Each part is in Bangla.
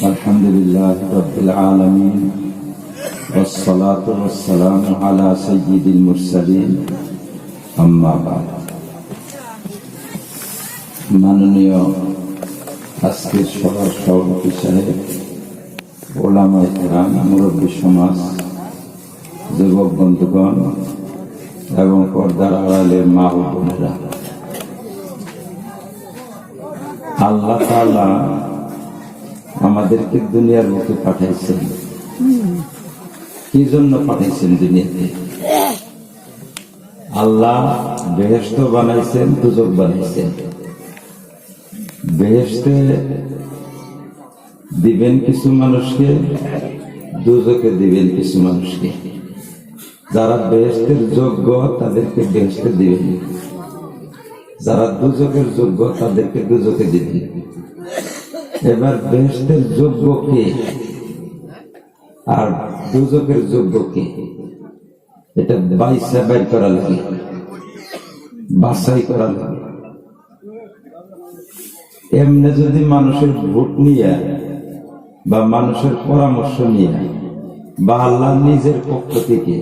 আলহামদুলিল্লাহ রাব্বিল আলামিন ওয়াসসালাতু ওয়াসসালামু আলা সাইয়্যিদিল মুরসালিন আম্মা বা'দ। মাননীয় আজকের সভার সভাপতি সাহেব, ওলামায়ে কেরাম, মুরব্বী সমাজ, যুবক বন্ধুগণ এবং পর্দার আড়ালের মা ও বোনেরা, আল্লাহ তাআলা আমাদেরকে দুনিয়ার বুকে পাঠাইছেন। কি জন্য পাঠাইছেন দুনিয়াতে? আল্লাহ বেহেশত বানাইছেন, দুজক বানাইছেন। বেহেশতে দিবেন কিছু মানুষকে, দুজকে দিবেন কিছু মানুষকে। যারা বেহেশতের যোগ্য তাদেরকে বেহেশতে দিবেন, যারা দুজকের যোগ্য তাদেরকে দুজকে দিবেন। এবার বেহেশতের যোগ্য কে আর দুজকের যোগ্য কে, এটা বাইসা বাইর করা লাগে, বাছাই করা লাগে। এমনি যদি মানুষের ভোট নিয়ে বা মানুষের পরামর্শ নিয়ে বা আল্লাহ নিজের পক্ষ থেকে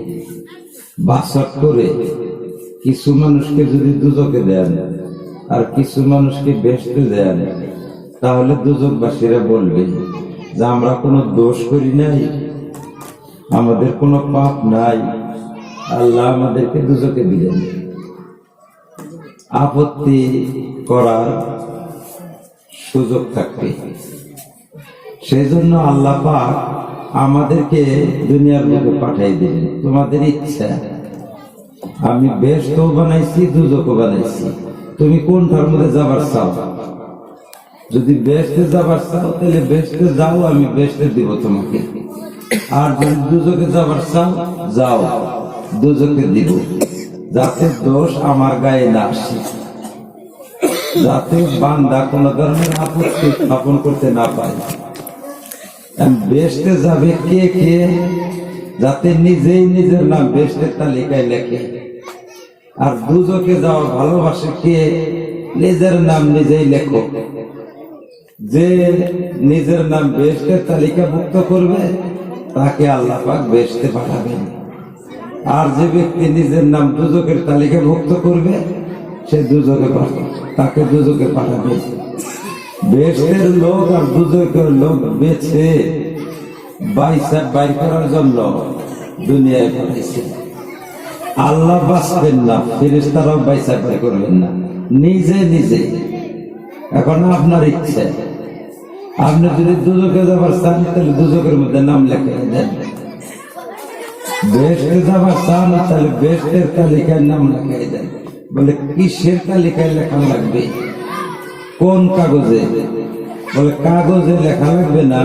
বাছাই করে কিছু মানুষকে যদি দুজকে দেন আর কিছু মানুষকে বেহেশতে দেন, তাহলে দুজকবাসীরা বলবে যে আমরা কোনো দোষ করি নাই, আমাদের কোনো পাপ নাই, আল্লাহ আমাদেরকে দুজকে দিলেন। আপত্তি করার সুযোগ থাকবে। সেই জন্য আল্লাহ পাক আমাদেরকে দুনিয়ার বুকে পাঠাই দিলেন। তোমাদের ইচ্ছা, আমি বেহেশতও বানাইছি, দুজকও বানাইছি, তুমি কোনটার মধ্যে যাবার চাও? যদি বেহেশতে যাবার চাও তাহলে বেহেশতে যাও, আমি বেহেশতে দিব তোমাকে। আর যদি দুজকে যাবার চাও, যাও, দুজকে দিব, যাতে দোষ আমার গায়ে না আসে, যাতে বান্দা কোন ধরনের আপত্তি স্থাপন করতে না পারে। বেহেশতে যাবে কে কে, যাতে নিজেই নিজের নাম বেহেশতের তালিকায় লেখে। আর দুজকে যাওয়া ভালোবাসে কে, নিজের নাম নিজেই লেখো। যে নিজের নাম বেহেশতের তালিকাভুক্ত করবে তাকে আল্লাহ পাক বেহেশতে পাঠাবেন। আর যে ব্যক্তি নিজের নাম দুজকের তালিকাভুক্ত করবে সে দুজকে তাকে দুজকে পাঠাবে। বেহেশতের লোক আর দুজকের লোক বেছে বাইসা বাইর করার জন্য দুনিয়ায় পাঠাইছে। আল্লাহ বাঁচবেন না, ফেরেশতারাও বাইসা বাইর করবেন না, নিজে নিজে। এখন আপনার ইচ্ছে, আপনি যদি দুজকে যাবার চান তাহলে দুজকের মধ্যে নাম লেখা দেন, বেহেশতে যাবার চান তাহলে বেহেশতের তালিকায় নাম লেখাই দেন। বলে কিসের তালিকায় লেখা লাগবে, কোন কাগজে? বলে কাগজে লেখা লাগবে না,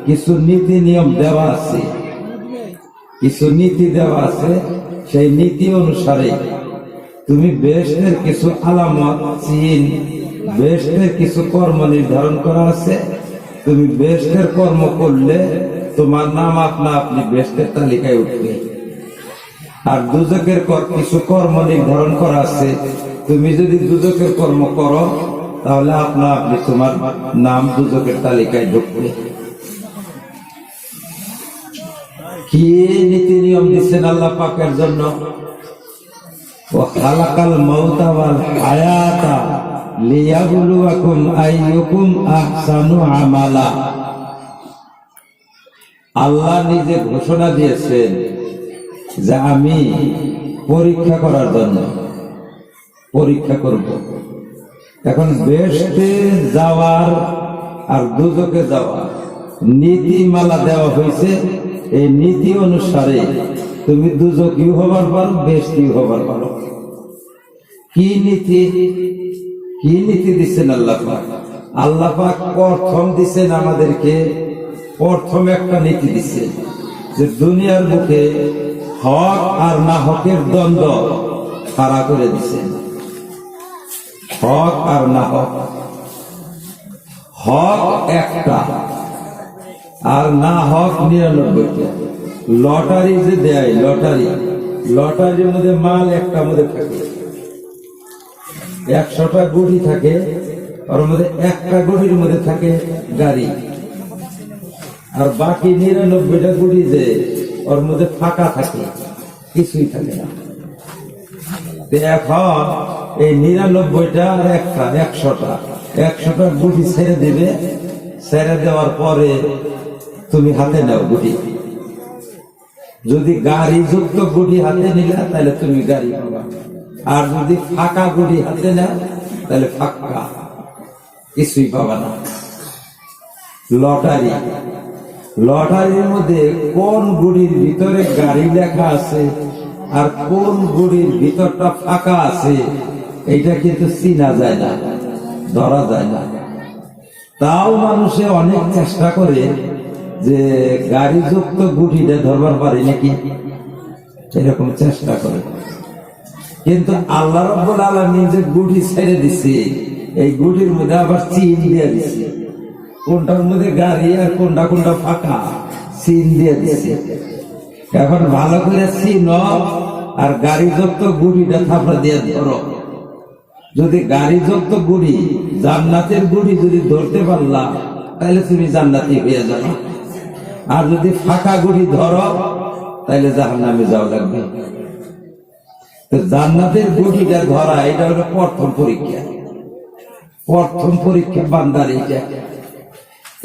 কিছু নীতি নিয়ম দেওয়া আছে, কিছু নীতি দেওয়া আছে। সেই নীতি অনুসারে তুমি বেহেশতের কিছু আলামত, চিহ্ন, বেহেশতের কিছু কর্ম নির্ধারণ করা আছে। তুমি বেহেশতের কর্ম করলে তোমার নাম আপনা আপনি বেহেশতের তালিকায় উঠবে। আর দুজকের কিছু কর্ম নির্ধারণ করা আছে, তুমি যদি দুজকের কর্ম করো তাহলে আপনা আপনি তোমার নাম দুজকের তালিকায় ঢুকবে। কি নীতি নিয়ম দিচ্ছেন আল্লাহ পাকের জন্য? ওয়া খালাকাল মাউতা ওয়াল হায়াতা লিয়াবলুয়াকুম আইয়ুকুম আহসানু আমালা। আল্লাহ নিজে ঘোষণা দিয়েছেন যে আমি পরীক্ষা করার জন্য পরীক্ষা করব। এখন বেহেশতে যাওয়ার আর দুজকে যাওয়ার নীতিমালা দেওয়া হয়েছে। এই নীতি অনুসারে তুমি দুজকিও হবার পারো, বেহেশতিও হবার পারো। কি নীতি, কি নীতি দিচ্ছেন আল্লাহ পাক? আল্লাহ পাক প্রথম দিচ্ছেন আমাদেরকে, প্রথম একটা নীতি দিচ্ছেন যে দুনিয়ার মুখে হক আর না হকের দ্বন্দ্ব খাড়া করে দিচ্ছেন। হক আর না হক, হক একটা আর না হক 99টা। লটারি যে দেয়, লটারির মধ্যে মাল একটা মধ্যে থাকে, 100টা গুটি থাকে, ওর মধ্যে একটা গুড়ির মধ্যে থাকে গাড়ি, আর বাকি 99টা গুড়ি যে ওর মধ্যে ফাঁকা থাকে, কিছুই থাকে না। এখন এই 99টা আর একটা 100টা গুটি ছেড়ে দেবে। ছেড়ে দেওয়ার পরে তুমি হাতে নাও গুটি। যদি গাড়ি যুক্ত গুটি হাতে নিলে তাহলে তুমি গাড়ি পাবা, আর যদি ফাঁকা গুটি হাতে নাও তাহলে ফাঁকা, কিছুই পাবা না। লটারি, লটারির মধ্যে কোন গুড়ির ভিতরে গাড়ি লেখা আছে আর কোন গুড়ির ভিতরটা ফাঁকা আছে এইটা কিন্তু চিনা যায় না, ধরা যায় না। তাও মানুষে অনেক চেষ্টা করে যে গাড়ি যুক্ত গুটিটা ধরবার পারে নাকি, এরকম চেষ্টা করে। কিন্তু আল্লাহ রাব্বুল আলামিন যে গুটি ছেড়ে দিছে, এই গুটির মধ্যে আবার চিন দিয়ে দিছে, কোনটার মধ্যে গাড়ি আর কোনটা কোনটা ফাঁকা চিন দিয়ে দিছে। এখন ভালো করে চিন আর গাড়ি যুক্ত গুটিটা থাপড়া দিয়ে ধরো। যদি গাড়ি যুক্ত গুড়ি, জান্নাতের গুড়ি যদি ধরতে পারলা তাহলে তুমি জান্নাতি হয়ে যাবে, আর যদি ফাঁকা গুড়ি ধরো তাহলে জাহান্নামে যাওয়া লাগবে। জান্নাতের গুটিটা ধরা এটা হলো প্রথম পরীক্ষা, প্রথম পরীক্ষা বান্দার এইটা।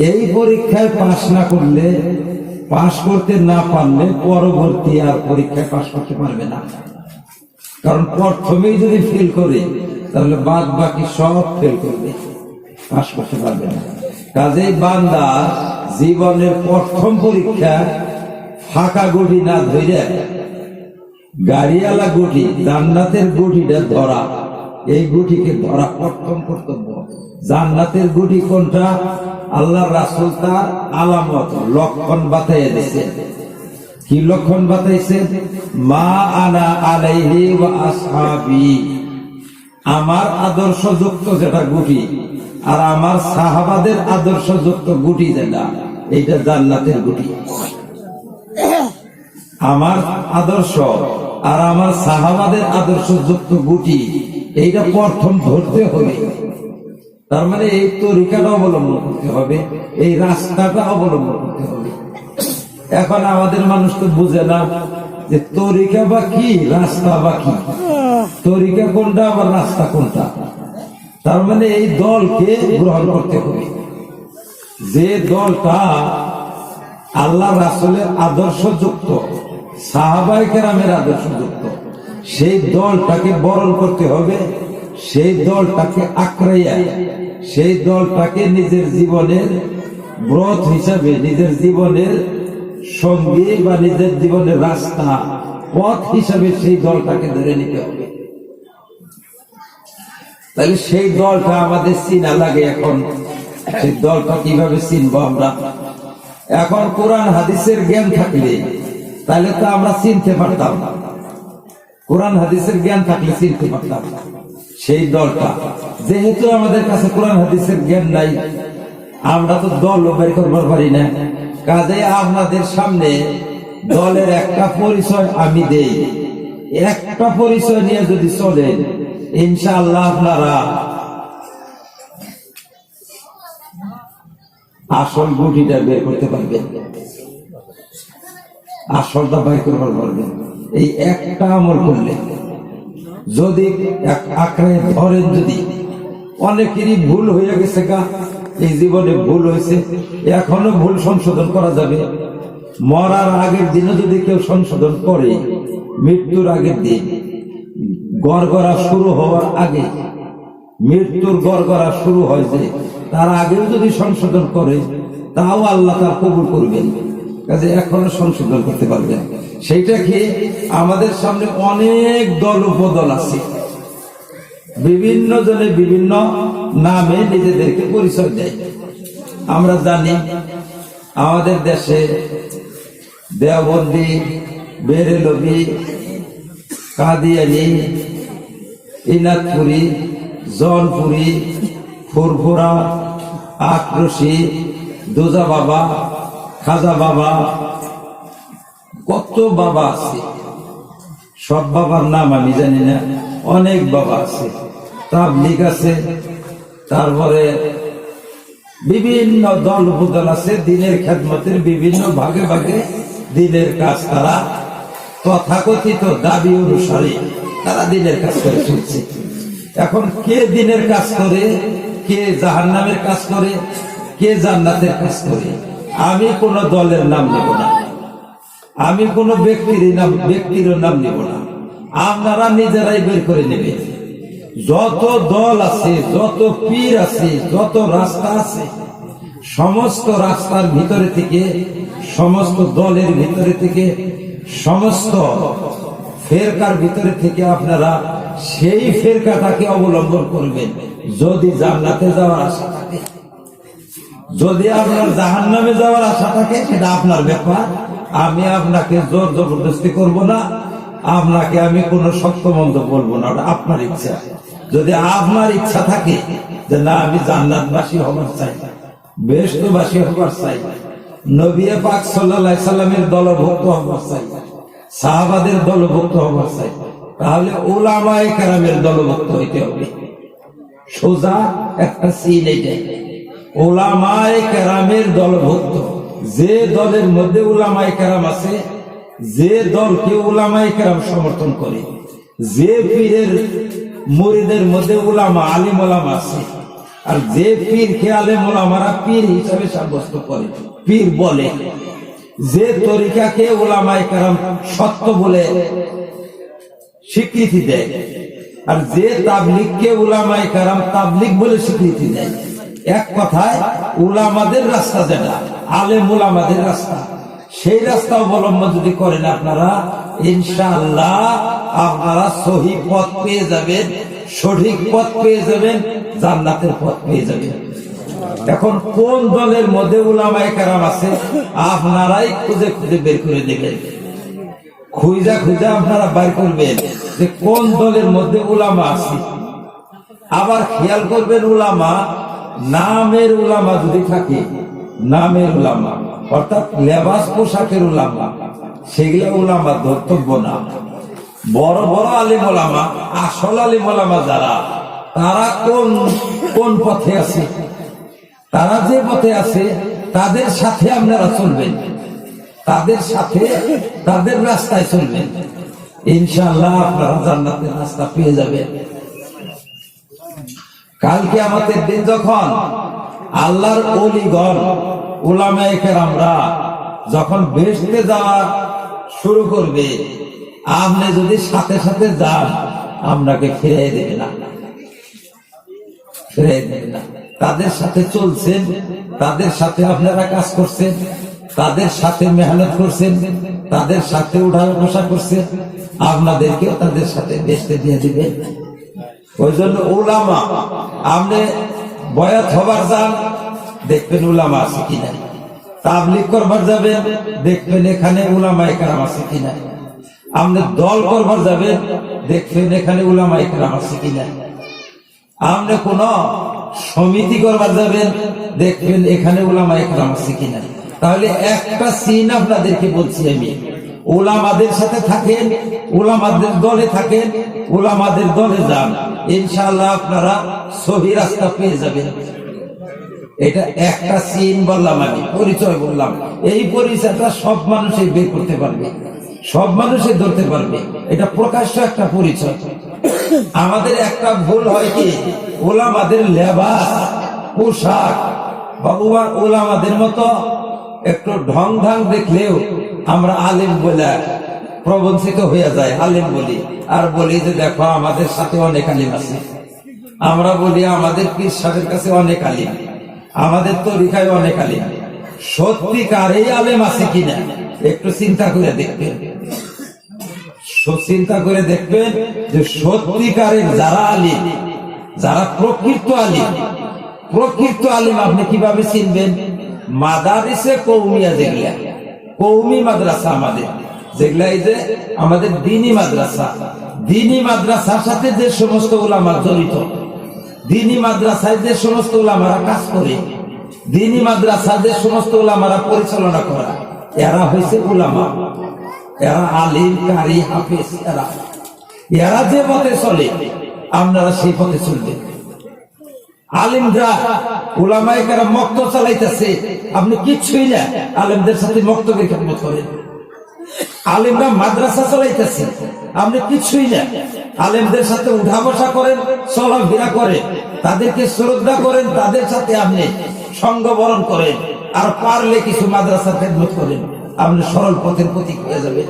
এই পরীক্ষায় পাশ না করলে, পাশ করতে না পারলে পরবর্তী আর পরীক্ষায় পাশ করতে পারবে না। কারণ প্রথমেই যদি ফেল করে তাহলে বাদ বাকি সব ফেল করবে, পাশ করতে পারবে না। কাজেই বান্দা জীবনের প্রথম পরীক্ষা ফাঁকা গুটি না ধরে গাড়িওয়ালা গুটি, জান্নাতের গুটিটা ধরা, এই গুটিকে ধরা প্রথম কর্তব্য। জান্নাতের গুটি কোনটা আল্লাহ রাসূল তার আলামত লক্ষণ বাতাইয়া দিয়েছে। কি লক্ষণ বাতাইছে? মা আনা আলাইহি ওয়া আসহাবি, আমার আদর্শযুক্ত যেটা গুটি আর আমার সাহাবাদের আদর্শযুক্ত গুটি যেটা, এইটা জান্নাতের গুটি। আমার আদর্শ আর আমার সাহাবাদের আদর্শযুক্ত গুটি, এইটা প্রথম ধরতে হবে। তার মানে এই তরিকাটা অবলম্বন করতে হবে, এই রাস্তাটা অবলম্বন করতে হবে। এখন আমাদের মানুষ তো বুঝে না যে তরিকা বা কি, রাস্তা বা কি, তরিকা কোনটা আবার রাস্তা কোনটা। তার মানে এই দলকে গ্রহণ করতে হবে, যে দলটা আল্লাহ রাসূলের আদর্শযুক্ত, সাহাবায়ে কেরামের আদর্শযুক্ত, সেই দলটাকে বরণ করতে হবে, সেই দলটাকে আঁকড়াইয়া, সেই দলটাকে নিজের জীবনের ব্রত হিসাবে, নিজের জীবনের সঙ্গী বা নিজের জীবনের রাস্তা, পথ হিসাবে সেই দলটাকে ধরে নিতে হবে। তাহলে সেই দলটা আমাদের চিনা লাগে। এখন সেই দলটা কিভাবে চিনবো আমরা? এখন কোরআন হাদিসের জ্ঞান থাকলে তাহলে তো আমরা চিনতে পারতাম, কোরআন হাদিসের জ্ঞান থাকলে চিনতে পারতাম সেই দলটা। যেহেতু আমাদের কাছে কোরআন হাদিসের জ্ঞান নাই, আমরা তো দল বের করবার পারি না। কাজে আপনাদের সামনে দলের একটা পরিচয় আমি দেই, একটা পরিচয় নিয়ে যদি চলেন ইনশাআল্লাহ আপনারা আসল গুটিটা বের করতে পারবেন, আসলটা বের করবার পারবেন। এই একটা আমল করলে যদি আঁকড়ে ধরেন, যদি অনেকেরই ভুল হয়ে গেছে, এই জীবনে ভুল হয়েছে, এখনো ভুল সংশোধন করা যাবে। মরার আগের দিনে যদি কেউ সংশোধন করে, মৃত্যুর আগের দিন, গড়গড়া শুরু হওয়ার আগে, মৃত্যুর গড়গড়া শুরু হয়েছে তার আগেও যদি সংশোধন করে, তাও আল্লাহ তার কবুল করবেন। কাজে এখনো সংশোধন করতে পারবেন। সেইটা কি আমাদের সামনে অনেক দল উপদল আছে, বিভিন্ন জনে বিভিন্ন নামে নিজেদেরকে পরিচয় দেয়। আমরা জানি আমাদের দেশে দেওবন্দি, বেরেলভি, কাদিয়ানি, ইনাদপুরি, জনপুরি, ফুরফুরা, আক্রোশী, দোজা বাবা, খাজা বাবা, কত বাবা আছে। সব বাবার নাম আমি জানি না, অনেক বাবা আছে। তাবলীগ আছে, তারপরে বিভিন্ন দল উপদল আছে দিনের খেদমতের বিভিন্ন ভাগে ভাগে দিনের কাজ তারা তথাকথিত দাবি অনুসারে তারা দিনের কাজ করে চলছে। এখন কে দিনের কাজ করে, কে জাহান্নামের কাজ করে, কে জান্নাতের কাজ করে, আমি কোন দলের নাম নেব না, আমি কোন ব্যক্তির নাম নেব না, আপনারা নিজেরাই বের করে নেবেন। যত দল আছে, যত পীর আছে, যত রাস্তা আছে, সমস্ত রাস্তার ভিতরে থেকে, সমস্ত দলের ভিতরে থেকে, সমস্ত ফেরকার ভিতরে থেকে আপনারা সেই ফেরকাটাকে অবলম্বন করবেন যদি জান্নাতে যাওয়ার আশা থাকে। যদি আপনার জাহান্নামে যাওয়ার আশা থাকে সেটা আপনার ব্যাপার, আমি আপনাকে জোর জবরদস্তি করব না, আপনাকে আমি কোনো শক্ত মন্দ বলবো না, ওটা আপনার ইচ্ছা। যদি আপনার ইচ্ছা থাকে যে না আমি জান্নাতবাসী হবার চাই, বেহেশতবাসী হবার চাই, নবী পাক সাল্লাল্লাহু আলাইহি সাল্লামের দলভুক্ত হবার চাই, সাহাবাদের দলভুক্ত হবার চাই, তাহলে উলামায়ে কেরামের দলভুক্ত হইতে হবে। সোজা একটা সিন এইটাই, উলামায়ে কেরামের দলভুক্ত। যে দলের মধ্যে উলামায়ে কেরাম আছে, যে দলকে উলামায়ে কেরাম সমর্থন করে, যে পীরের মুরিদের মধ্যে উলামা আলিম ওলামা আছে, আর যে পীরকে আলেম ওলামারা পীর হিসাবে সাব্যস্ত করে, পীর বলে, যে তরিকাকে উলামায়ে কেরাম সত্য বলে স্বীকৃতি দেয়, আর যে তাবলীগকে উলামায়ে কেরাম তাবলীগ বলে স্বীকৃতি দেয়, এক কথায় উলামাদের রাস্তা যেটা আলেম উলামাদের রাস্তা, সেই রাস্তা অবলম্বন যদি করেন আপনারা, ইনশাআল্লাহ আপনারা সহিহ পথ পেয়ে যাবেন, সঠিক পথ পেয়ে যাবেন, জান্নাতের পথ পেয়ে যাবেন। এখন কোন দলের মধ্যে উলামায়ে কেরাম আছে আপনারাই খুঁজে খুঁজে বের করে দেবেন, খুঁজা খুঁজা আপনারা বের করবেন যে কোন দলের মধ্যে উলামা আছে। আবার খেয়াল করবেন, উলামা নামের উলামা যদি থাকে, নামের উলামা অর্থাৎ লেবাস পোশাকের উলামা, সেগুলা উলামা ধর্তব্য না। বড় বড় আলিম ওলামা, আসল আলিম ওলামা যারা, তারা কোন কোন পথে আছে, তারা যে পথে আছে তাদের সাথে আপনারা চলবেন, তাদের সাথে তাদের রাস্তায় চলবেন, ইনশাআল্লাহ আপনারা জান্নাতের রাস্তা পেয়ে যাবেন। কালকে আমাদের দিন যখন আল্লাহর ওলিগণ উলামায়ে কেরামরা যখন বেহেশতে যাওয়া শুরু করবে, আপনি যদি সাথে সাথে যান আপনাকে ফিরিয়ে দেবে না, ফিরিয়ে দেবে না। তাদের সাথে চলছেন, তাদের সাথে আপনারা কাজ করছেন, তাদের সাথে মেহনত করছেন, তাদের সাথে উঠা বসা করছেন, আপনাদেরকেও তাদের সাথে বেহেশতে দিয়ে দিবেন। ওই জন্য উলামা, আপনি বয়াত হবার যান, দেখবেন উলামা আছে কিনা, তাবলীগ করবার যাবেন, দেখবেন এখানে উলামায়ে কেরাম আছে কিনা, আপনি দল করবার যাবেন, দেখবেন এখানে উলামায়ে কেরাম আছে কিনা, আপনি কোন সমিতি করবার যাবেন, দেখবেন এখানে উলামায়ে কেরাম আছে কিনা। তাহলে একটা সিন আপনাদেরকে বলছি আমি, উলামাদের সাথে থাকেন, উলামাদের দলে থাকেন, উলামাদের দলে যান, ইনশাআল্লাহ আপনারা সহি রাস্তা পেয়ে যাবেন। এটা একটা সিন বললাম, আমি পরিচয় বললাম, এই পরিচয়টা সব মানুষই বের করতে পারবে, সব মানুষই ধরতে পারবে, এটা প্রকাশ্য একটা পরিচয়। আমাদের একটা ভুল হয় কি, ওলামাদের লেবাস পোশাক বা ওলামাদের মতো একটু ঢং ঢং দেখলেও আমরা আলেম বলে প্রবঞ্চিত হয়ে যায়, আলেম বলি, আর বলি যে দেখো আমাদের সাথে অনেক আলিম আছে, আমরা বলি আমাদের পীর সাহেবের কাছে অনেক আলিম, আমাদের তরিকায় অনেক আলিম। সত্যিকার এই আলেম আছে কিনা একটু চিন্তা করে দেখবেন, চিন্তা করে দেখবেন যে সত্যিকারের যারা আলিম, যারা প্রকৃত আলিম, প্রকৃত আলিম আপনি কিভাবে চিনবেন? মাদারিসে কওমিয়া, যেগুলা কওমি মাদ্রাসা আমাদের, যেগুলা এই যে আমাদের দ্বীনি মাদ্রাসা, দ্বীনি মাদ্রাসার সাথে যে সমস্ত উলামা জড়িত, দ্বীনি মাদ্রাসায় যে সমস্ত উলামারা কাজ করে, দ্বীনি মাদ্রাসা যে সমস্ত উলামারা পরিচালনা করা, এরা হয়েছে উলামা, এরা আলিম কারি হাফেজ, এরা যে পথে চলে আপনারা সেই পথে চলবেন। আলিমরা উলামায়ে কেরাম মক্তব চালাইতেছে, আপনি কিচ্ছুই না, আলেমদের সাথে মক্তবের খেদমত করেন। আলিমরা মাদ্রাসা চালাইতেছে, আপনি কিছুই না, আলেমদের সাথে উঠা বসা করেন, চলাফেরা করেন, তাদেরকে শ্রদ্ধা করেন, তাদের সাথে আপনি সঙ্গবরণ করেন, আর পারলে কিছু মাদ্রাসার খেদমত করেন, আপনি সরল পথের প্রতীক হয়ে যাবেন।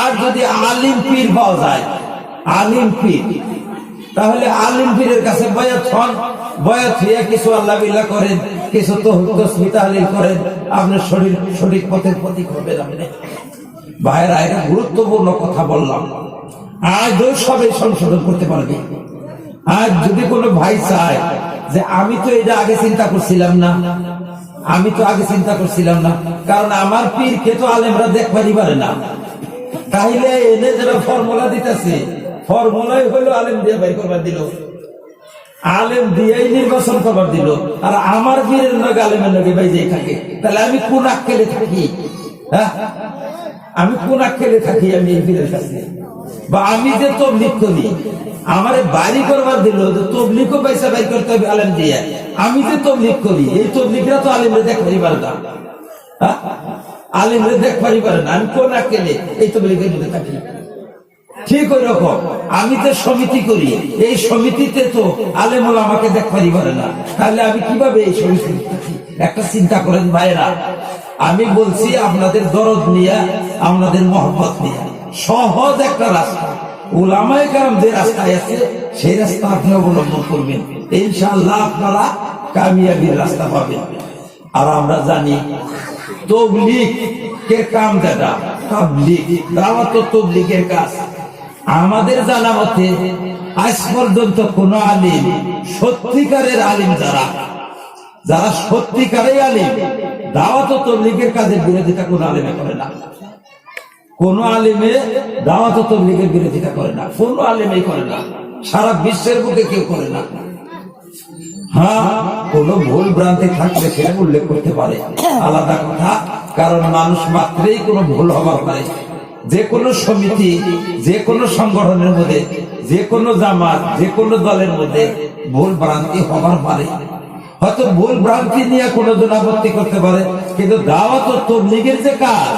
আর যদি আলিম পীর পাওয়া যায়, আলিম পীর, তাহলে আলিম পীরের কাছে বয়াত হন, বয়াত হইয়া কিছু আল্লাহ বিল্লাহ করেন, কিছু তসবিহ তাহলিল করেন, আপনার শরীর সঠিক পথের প্রতীক হবেন। আপনি ভাইরা, এটা গুরুত্বপূর্ণ কথা বললাম। আজ সবাই সংশোধন করতে পারবে। আজ যদি কোনো ভাই চায় যে আমি তো এটা আগে চিন্তা করছিলাম না, আমি তো আগে চিন্তা করছিলাম না, কারণ আমার পীরকে তো আলেমরা দেখবারই পারে না, তাইলে এনে যারা ফর্মুলা দিতেছে, ফর্মুলাই হলো আলেম দিয়ে বের করবার দিল, আলেম দিয়েই নির্বাচন করবার দিল, আর আমার পীরের নগে আলেমের নগে বাইজে থাকে, তাহলে আমি কোন আক্কেলে থাকি? হ্যাঁ, আমি কোন আক্কেলে থাকি? আমি এই পীরের কাছে, বা আমি যে তবলিগ করি, আমারে বাড়ি করবার দিল, যে তবলিগও পয়সা বাইর করতে হবে আলেম দিয়ে, আমি যে তবলিগ করি, এই তবলিগরা তো আলেমরে দেখবারই পারে না, আলেমরে দেখবারই পারে না, আমি কোন আক্কেলে এই তবলিগের মধ্যে থাকি? ঠিক ওই রকম আমি যে সমিতি করি, এই সমিতিতে তো আলেমুল আমাকে দেখবারই পারে না, তাহলে আমি কিভাবে এই সমিতি? একটা চিন্তা করেন ভাইরা, আমি বলছি আপনাদের দরদ নিয়ে, আপনাদের মহব্বত নিয়ে, সহজ একটা রাস্তা, উলামায়ে কেরাম যে রাস্তায় আছে সেই রাস্তা আপনি অবলম্বন করবেন, ইনশাআল্লাহ আপনারা কামিয়াবির রাস্তা পাবেন। আর আমরা জানি তবলিগের কাম যেটা, তাবলীগ, দাওয়াত ও তবলিগের কাজ, আমাদের জানা মতে আজ পর্যন্ত কোন আলিম, সত্যিকারের আলিম যারা সত্যিকারের আলিম, দাওয়াত ও তবলিগের কাজের বিরোধিতা কোন আলিমে করে না, কোন আলিমে দাওয়াত ও তবলিগের বিরোধিতা করে না, কোন আলিমেই করে না, সারা বিশ্বের বুকে কেউ করে না। হ্যাঁ, কোন ভুল ভ্রান্তি থাকলে সেটা উল্লেখ করতে পারে, আলাদা কথা, কারণ মানুষ মাত্রেই কোন ভুল হবার পারে। যে কোনো সমিতি, যে কোনো সংগঠনের মধ্যে, যে কোনো জামাত, যে কোনো দলের মধ্যে ভুল ভ্রান্তি হবার পারে, হয়তো ভুল ভ্রান্তি নিয়ে কোনো জন আপত্তি করতে পারে, কিন্তু দাওয়াত ও তবলিগের যে কাজ,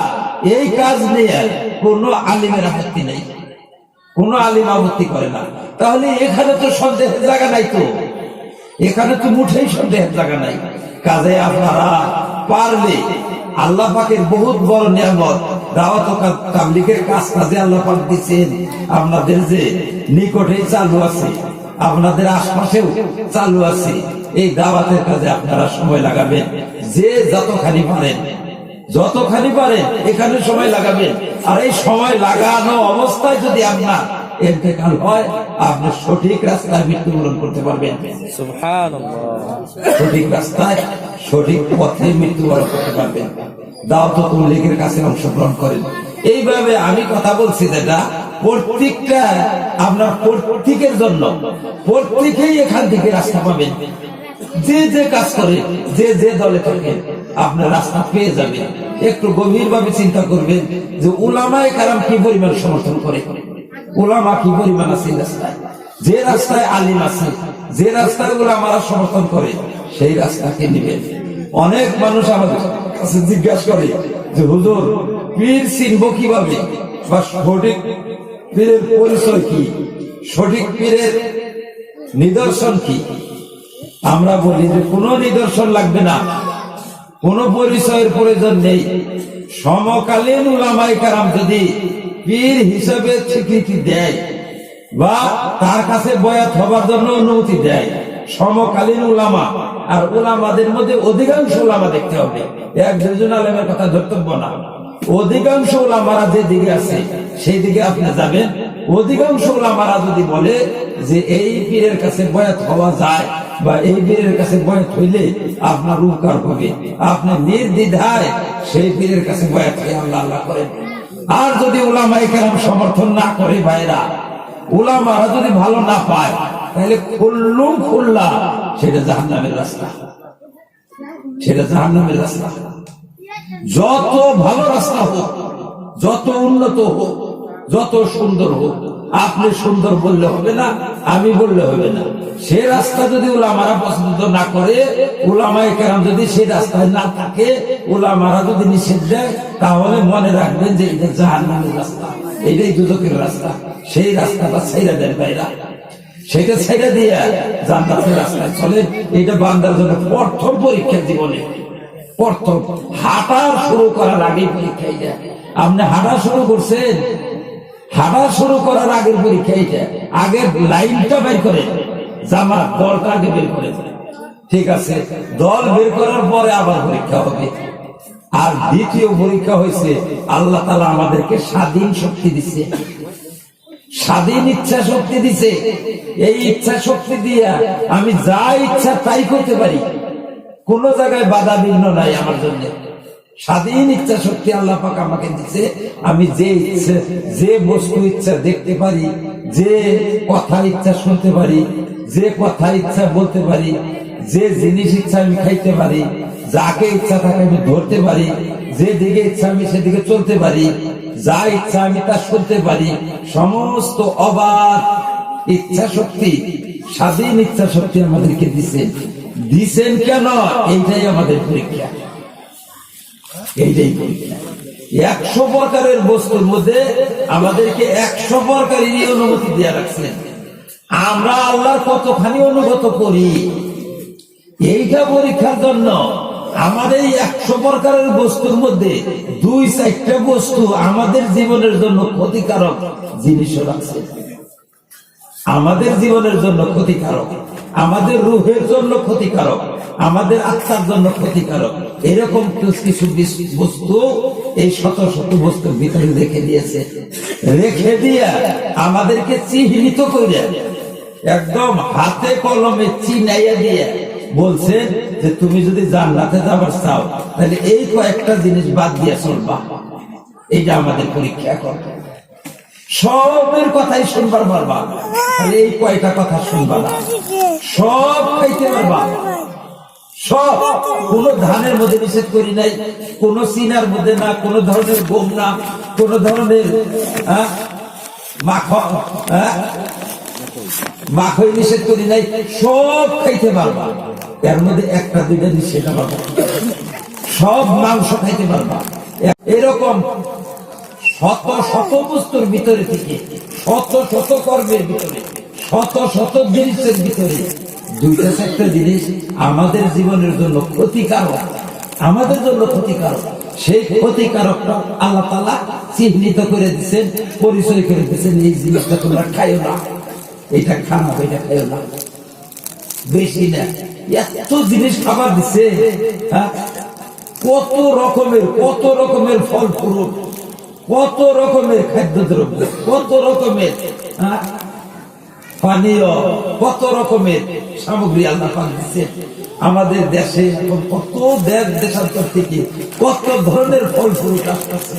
এই কাজ নিয়ে কোনো আলিমের আপত্তি নেই, কোনো আলিম আপত্তি করে না। তাহলে এখানে তো সন্দেহের জায়গা নাই, তো এখানে তো মুঠেই সন্দেহের জায়গা নাই। কাজে আপনারা পারলে, আল্লাহ পাকের বহুত বড় নিয়ামত, দাওয়াত ও তাবলীগের কাজ কাজে আল্লাহ পাক দিচ্ছেন, আপনাদের যে নিকটেই চালু আছে, আপনাদের আশপাশেও চালু আছে, এই দাওয়াতের কাজে আপনারা সময় লাগাবেন, যে যতখানি পারেন, যতখানি পারেন এখানে সময় লাগাবেন। আর এই সময় লাগানো অবস্থায় যদি আপনার ইন্তেকাল হয়, আপনি সঠিক রাস্তায় মৃত্যুবরণ করতে পারবেন। সুবহানাল্লাহ, সঠিক রাস্তায়, সঠিক পথে মৃত্যুবরণ করতে পারবেন। দাওয়াত ও তবলীগের কাছে অংশগ্রহণ করেন। এইভাবে আমি কথা বলছি যেটা, প্রত্যেকটা আপনার প্রত্যেকের জন্য, প্রত্যেকেই এখান থেকে রাস্তা পাবেন। যে যে কাজ করে, যে যে দলে থাকেন, আপনার রাস্তা পেয়ে যাবেন। একটু গভীর ভাবে চিন্তা করবেন যে উলামায়ে কেরাম কি পরিমাণ সমর্থন করে, উলামা কি পরিমাণ আছে রাস্তায়, যে রাস্তায় আলিম আছে, যে রাস্তায় উলামারা সমর্থন করে, সেই রাস্তাকে নেবেন। অনেক মানুষ আমাদের কাছে জিজ্ঞাসা করে যে হুজুর, পীর চিনবো কিভাবে, বা সঠিক পীরের পরিচয় কি, সঠিক পীরের নিদর্শন কি? আমরা বলি যে কোনো নিদর্শন লাগবে না, কোন পরিচয়ের প্রয়োজন নেই। সমকালীন উলামায়ে কেরাম যদি পীর হিসেবে স্বীকৃতি দেয় বা তার কাছে বয়াত হবার জন্য অনুমতি দেয়, সমকালীন উলামা আর উলামাদের মধ্যে অধিকাংশ উলামা দেখতে হবে, এক দুজন আলেমের কথা ধর্তব্য না, অধিকাংশ উলামারা যে দিকে আছে সেই দিকে আপনি যাবেন। অধিকাংশ উলামারা যদি বলে যে এই পীরের কাছে বয়াত হওয়া যায় বা এই পীরের কাছে বয়াত হইলে আপনার উপকার হবে, আপনি নির্দ্বিধায় সেই পীরের কাছে বয়াত হয়ে আল্লাহ আল্লাহ করেন। আর যদি উলামায়ে কেরাম সমর্থন না করে, ভাইরা, উলামারা যদি ভালো না পায়, তাহলে খুল্লুম খুল্লা, সেটা জাহান্নামের রাস্তা, সেটা জাহান্নামের রাস্তা। যত ভালো রাস্তা হোক, যত উন্নত হোক, যত সুন্দর হোক, আপনি সুন্দর বললে হবে না, আমি বললে হবে না। সে রাস্তা যদি উলামারা পছন্দ না করে, উলামায়ে কেরাম যদি সেই রাস্তায় না থাকে, উলামারা যদি নিষেধ দেয়, তাহলে মনে রাখবেন যে এটা জাহান্নামের রাস্তা, এটাই দুজকের রাস্তা। সেই রাস্তাটা ছাইড়া দেন ভাইরা, সেটা ছাইড়া দিয়ে জান্নাতের রাস্তায় চলে। এটা বান্দার জন্য প্রথম পরীক্ষা জীবনে। প্রথম হাঁটা শুরু করার আগে পরীক্ষা এটা। আপনি হাঁটা শুরু করছেন, হাঁটা শুরু করার আগের পরীক্ষা এটা। আগে লাইনটা বের করে, জামাত দলটা আগে বের করে, ঠিক আছে? দল বের করার পরে আবার পরীক্ষা হবে। আর দ্বিতীয় পরীক্ষা হয়েছে, আল্লাহ তাআলা আমাদেরকে স্বাধীন শক্তি দিচ্ছে, স্বাধীন ইচ্ছা শক্তি দিছে। এই ইচ্ছা শক্তি দিয়া আমি যা ইচ্ছা তাই করতে পারি, কোন জায়গায় বাধা বিঘ্ন নাই আমার জন্য। স্বাধীন ইচ্ছা শক্তি আল্লাহ পাক আমাকে দিছে। আমি যে ইচ্ছা, যে বস্তু ইচ্ছা দেখতে পারি, যে কথা ইচ্ছা শুনতে পারি, যে কথা ইচ্ছা বলতে পারি, যে জিনিস ইচ্ছা আমি খাইতে পারি, যাকে ইচ্ছা থাকে আমি ধরতে পারি, যে দিকে ইচ্ছা আমি সেদিকে চলতে পারি, যা ইচ্ছা আমি তা শুনতে পারি। সমস্ত অবাধ ইচ্ছা শক্তি, স্বাধীন ইচ্ছা শক্তি আমাদেরকে দিচ্ছেন। দিচ্ছেন কেন? এইটাই আমাদের পরীক্ষা, এইটাই পরীক্ষা। 100 প্রকারের বস্তুর মধ্যে আমাদেরকে 100 প্রকারেরই অনুমতি দিয়ে রাখছেন। আমরা আল্লাহর কতখানি অনুগত করি, এইটা পরীক্ষার জন্য আমাদের 100 প্রকারের বস্তুর মধ্যে 2-4টা বস্তু আমাদের জীবনের জন্য ক্ষতিকারক জিনিসও রাখছে। আমাদের জীবনের জন্য ক্ষতিকারক, আমাদের রূহের জন্য ক্ষতিকারক, আমাদের আত্মার জন্য ক্ষতিকারক, এরকম কিছু বস্তু এই শত শত বস্তুর ভিতরে রেখে দিয়েছে। রেখে দিয়ে আমাদেরকে চিহ্নিত করে একদম হাতে কলমে চিনাইয়া দিয়ে বলছে যে তুমি যদি জান্নাতে যাবার চাও তাহলে এই কয়েকটা জিনিস বাদ দিয়ে চলবা। এইটা আমাদের পরীক্ষা করবে। সবের কথাই শুনবার পারবা, এই কয়টা কথা শুনবা না, সব খাইতে পারবা। সব, কোন ধানের মধ্যে নিষেধ করি নাই, কোন সিনার মধ্যে না, কোন ধরনের গম না, কোন ধরনের মাখই নিষেধ করি নাই, সব খাইতে পারবা। এর মধ্যে 1-2টা নিষেধ আমার, সব মাংস খাইতে পারবা। এরকম শত শত বস্তুর ভিতরে থেকে, শত শত কর্মের ভিতরে, শত শত জিনিসের ভিতরে 2-4টা জিনিস আমাদের জীবনের জন্য ক্ষতিকারক, আমাদের জন্য ক্ষতিকারক। সেই ক্ষতিকারকটা আল্লাহ তাআলা চিহ্নিত করে দিচ্ছেন, পরিচয় করে দিচ্ছেন। এই জিনিসটা তোমরা খাইও না, এটা খানা, এটা খাইও না, বেশি না। এত জিনিস খাবার দিচ্ছে, কত রকমের ফল ফ্রুট, কত রকমের খাদ্যদ্রব্য, কত রকমের পানীয়, কত রকমের সামগ্রী আল্লাহ পাক দিচ্ছে। আমাদের দেশে কত দেশান্তর থেকে কত ধরনের ফল ফ্রুট আসতেছে।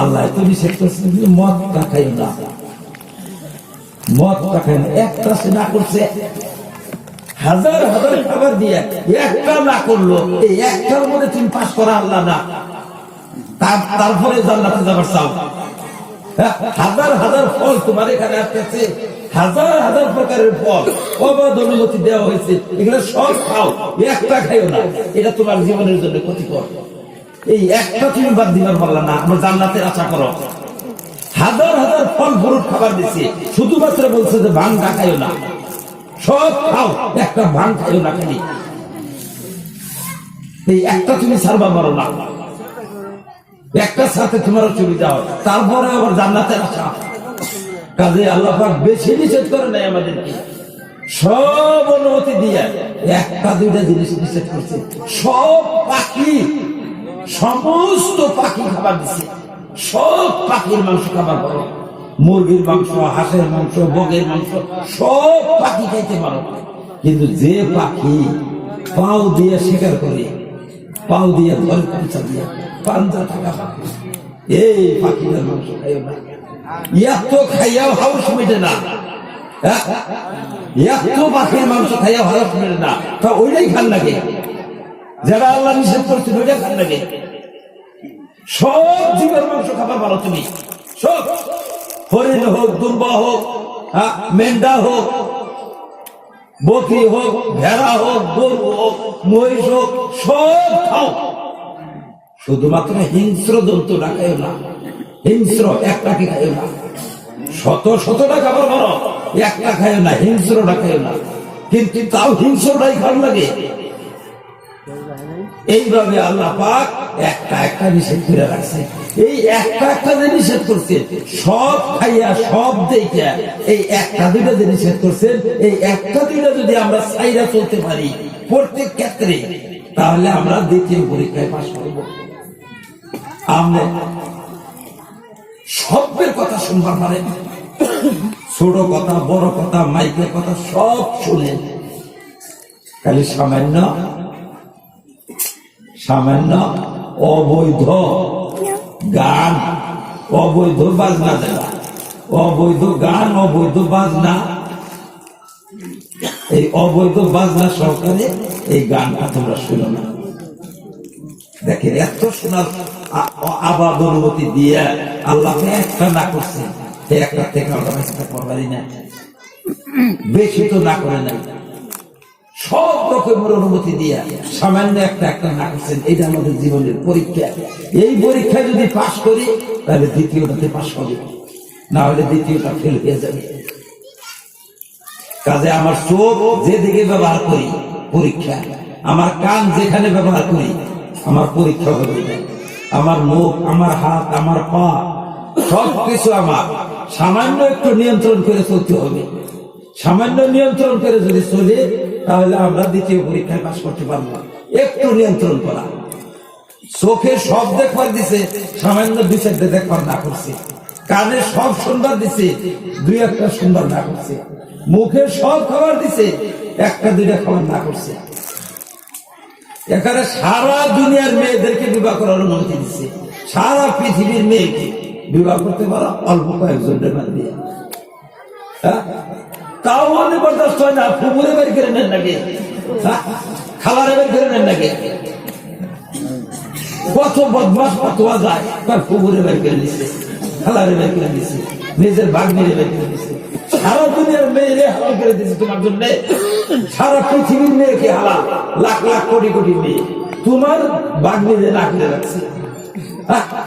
আল্লাহ তুমি মদটা খাই না, মদটা খাই না, একটা সে না করছে, হাজার হাজার খাবার দিয়ে একটা না করলো, এই একটার মধ্যে তুমি পাস করা আল্লাহ না, তারপরে জান্নাতে যাবার চাও। হাজার হাজার ফল তোমার এখানে আসতেছে, হাজার হাজার প্রকারের ফল অবাধ অনুমতি দেওয়া হয়েছে, এগুলো সব খাও, একটা খাইও না, এটা তোমার জীবনের জন্য ক্ষতিকর। এই একটা তুমি বাদ দিবার পারলা না, আমার জান্নাতের আশা করো। হাজার হাজার ফল ফ্রুট খাবার দিচ্ছে, শুধুমাত্র বলছে যে ভাঙটা খাইও না, সব খাও, একটা ভাঙ খাইও না। খালি এই একটা তুমি ছাড়বা পারো না, একটার সাথে তোমার অসুবিধা হয়, তারপরে আবার জান্নাতের আশা। কাজে আল্লাহ পাক বেশি নিষেধ করে নাই আমাদেরকে, সব অনুমতি দিয়ে 1-2টা জিনিস নিষেধ করছে। সব পাখি, সমস্ত পাখি খাবার দিচ্ছে, সব পাখির মাংস খাবার করো, মুরগির মাংস, হাঁসের মাংস, বগের মাংস, সব পাখি খাইতে পারো। কিন্তু যে পাখি পাও দিয়ে শিকার করে, পাও দিয়ে ধরে পৌঁছা দিয়ে পাঞ্জা থাকা পাখি, এই পাখিদের মাংস খাইও না। এত খাইয়াও হাউস মেটে না, এত পাখির মাংস খাইয়াও হাউস মেটে না, তা ওইটাই খান লাগে, যারা আল্লাহ নিষেধ করছেন ওইটা খান লাগে। সব জীবের মাংস খাবার পারো তুমি, সব, হরিণ হোক, দুম্বা হোক, মেন্ডা হোক, বকরি হোক, ভেড়া হোক, গরু হোক, মহিষ হোক, সব খাও, শুধুমাত্র হিংস্র জন্তুটা খাইও না। হিংস্র একটাকে খাইও না, শত শতটা খাবার বলো, একটা খাইও না, হিংস্রটা খাইও না। কিন্তু তাও হিংস্রটাই খারাপ লাগে। এইভাবে আল্লাহ পাক একটা একটা নিষেধ করে রাখছে। এই একটা একটা যে নিষেধ করছে, সব খাইয়া সব দেখিয়া এই একটা দুইটা যে নিষেধ করছেন, এই একটা দুইটা যদি আমরা চাইরা চলতে পারি প্রত্যেক ক্ষেত্রে, তাহলে আমরা দ্বিতীয় পরীক্ষায় পাশ করব। আমরা সবের কথা শুনবার পারেন, ছোট কথা, বড় কথা, মাইকের কথা সব শুনে খালি সামান্য সামান্য অবৈধ গান, অবৈধ বাজনা দেওয়া, অবৈধ গান, অবৈধ বাজনা, এই অবৈধ বাজনা সহকারে এই গানটা তোমরা শুনো না। দেখেন এত শোনার আবাদ অনুমতি দিয়ে আল্লাহ একটা না করছে, একটা থেকে আমরা চেষ্টা করবারই না, বেশি তো না করে নাই, সব রকমের অনুমতি দিয়া সামান্য একটা একটা না করছেন। এটা আমাদের জীবনের পরীক্ষা। এই পরীক্ষায় যদি পাশ করি তাহলে দ্বিতীয়টাতে পাশ হবে, না হলে দ্বিতীয়টা ফেল হয়ে যাবে। কাজে আমার চোখ যেদিকে ব্যবহার করি পরীক্ষা, আমার কান যেখানে ব্যবহার করি আমার পরীক্ষা হবে, আমার মুখ, আমার হাত, আমার পা সবকিছু আমার সামান্য একটু নিয়ন্ত্রণ করে চলতে হবে। সামান্য নিয়ন্ত্রণ করে যদি চলে তাহলে আমরা দ্বিতীয় পরীক্ষায় পাশ করতে পারবো। একটু নিয়ন্ত্রণ করা, চোখে সব দেখবার দিছে, সামান্য দুই চারটে দেখবার না করছে, কানে সব শুনবার দিছে, দুই একটা শুনবার না করছে, মুখে সব খাবার দিছে, একটা দুইটা খাবার না করছে। এখানে সারা দুনিয়ার মেয়েদেরকে বিবাহ করার অনুমতি দিচ্ছে, সারা পৃথিবীর মেয়েকে বিবাহ করতে পারো অল্প কয়েকজনের বাদ দিয়ে। তাও অনেক বরদাস্ত হয় না, ফুবুরে বের করে নেন নাকি, খালারে বের করে নেন নাকি, কত বদমাস ফতোয়া যায়, তার ফুবুরে বের করে দিচ্ছে, খালারে বের করে দিচ্ছে, নিজের ভাগ্নিরে বের করে দিচ্ছে, সারা দুনিয়ার মেয়েরে হালাল করে দিচ্ছে তোমার জন্য। সারা পৃথিবীর মেয়েকে হালাল, লাখ লাখ কোটি কোটি মেয়ে তোমার ভাগ্নিরে না করে রাখছে।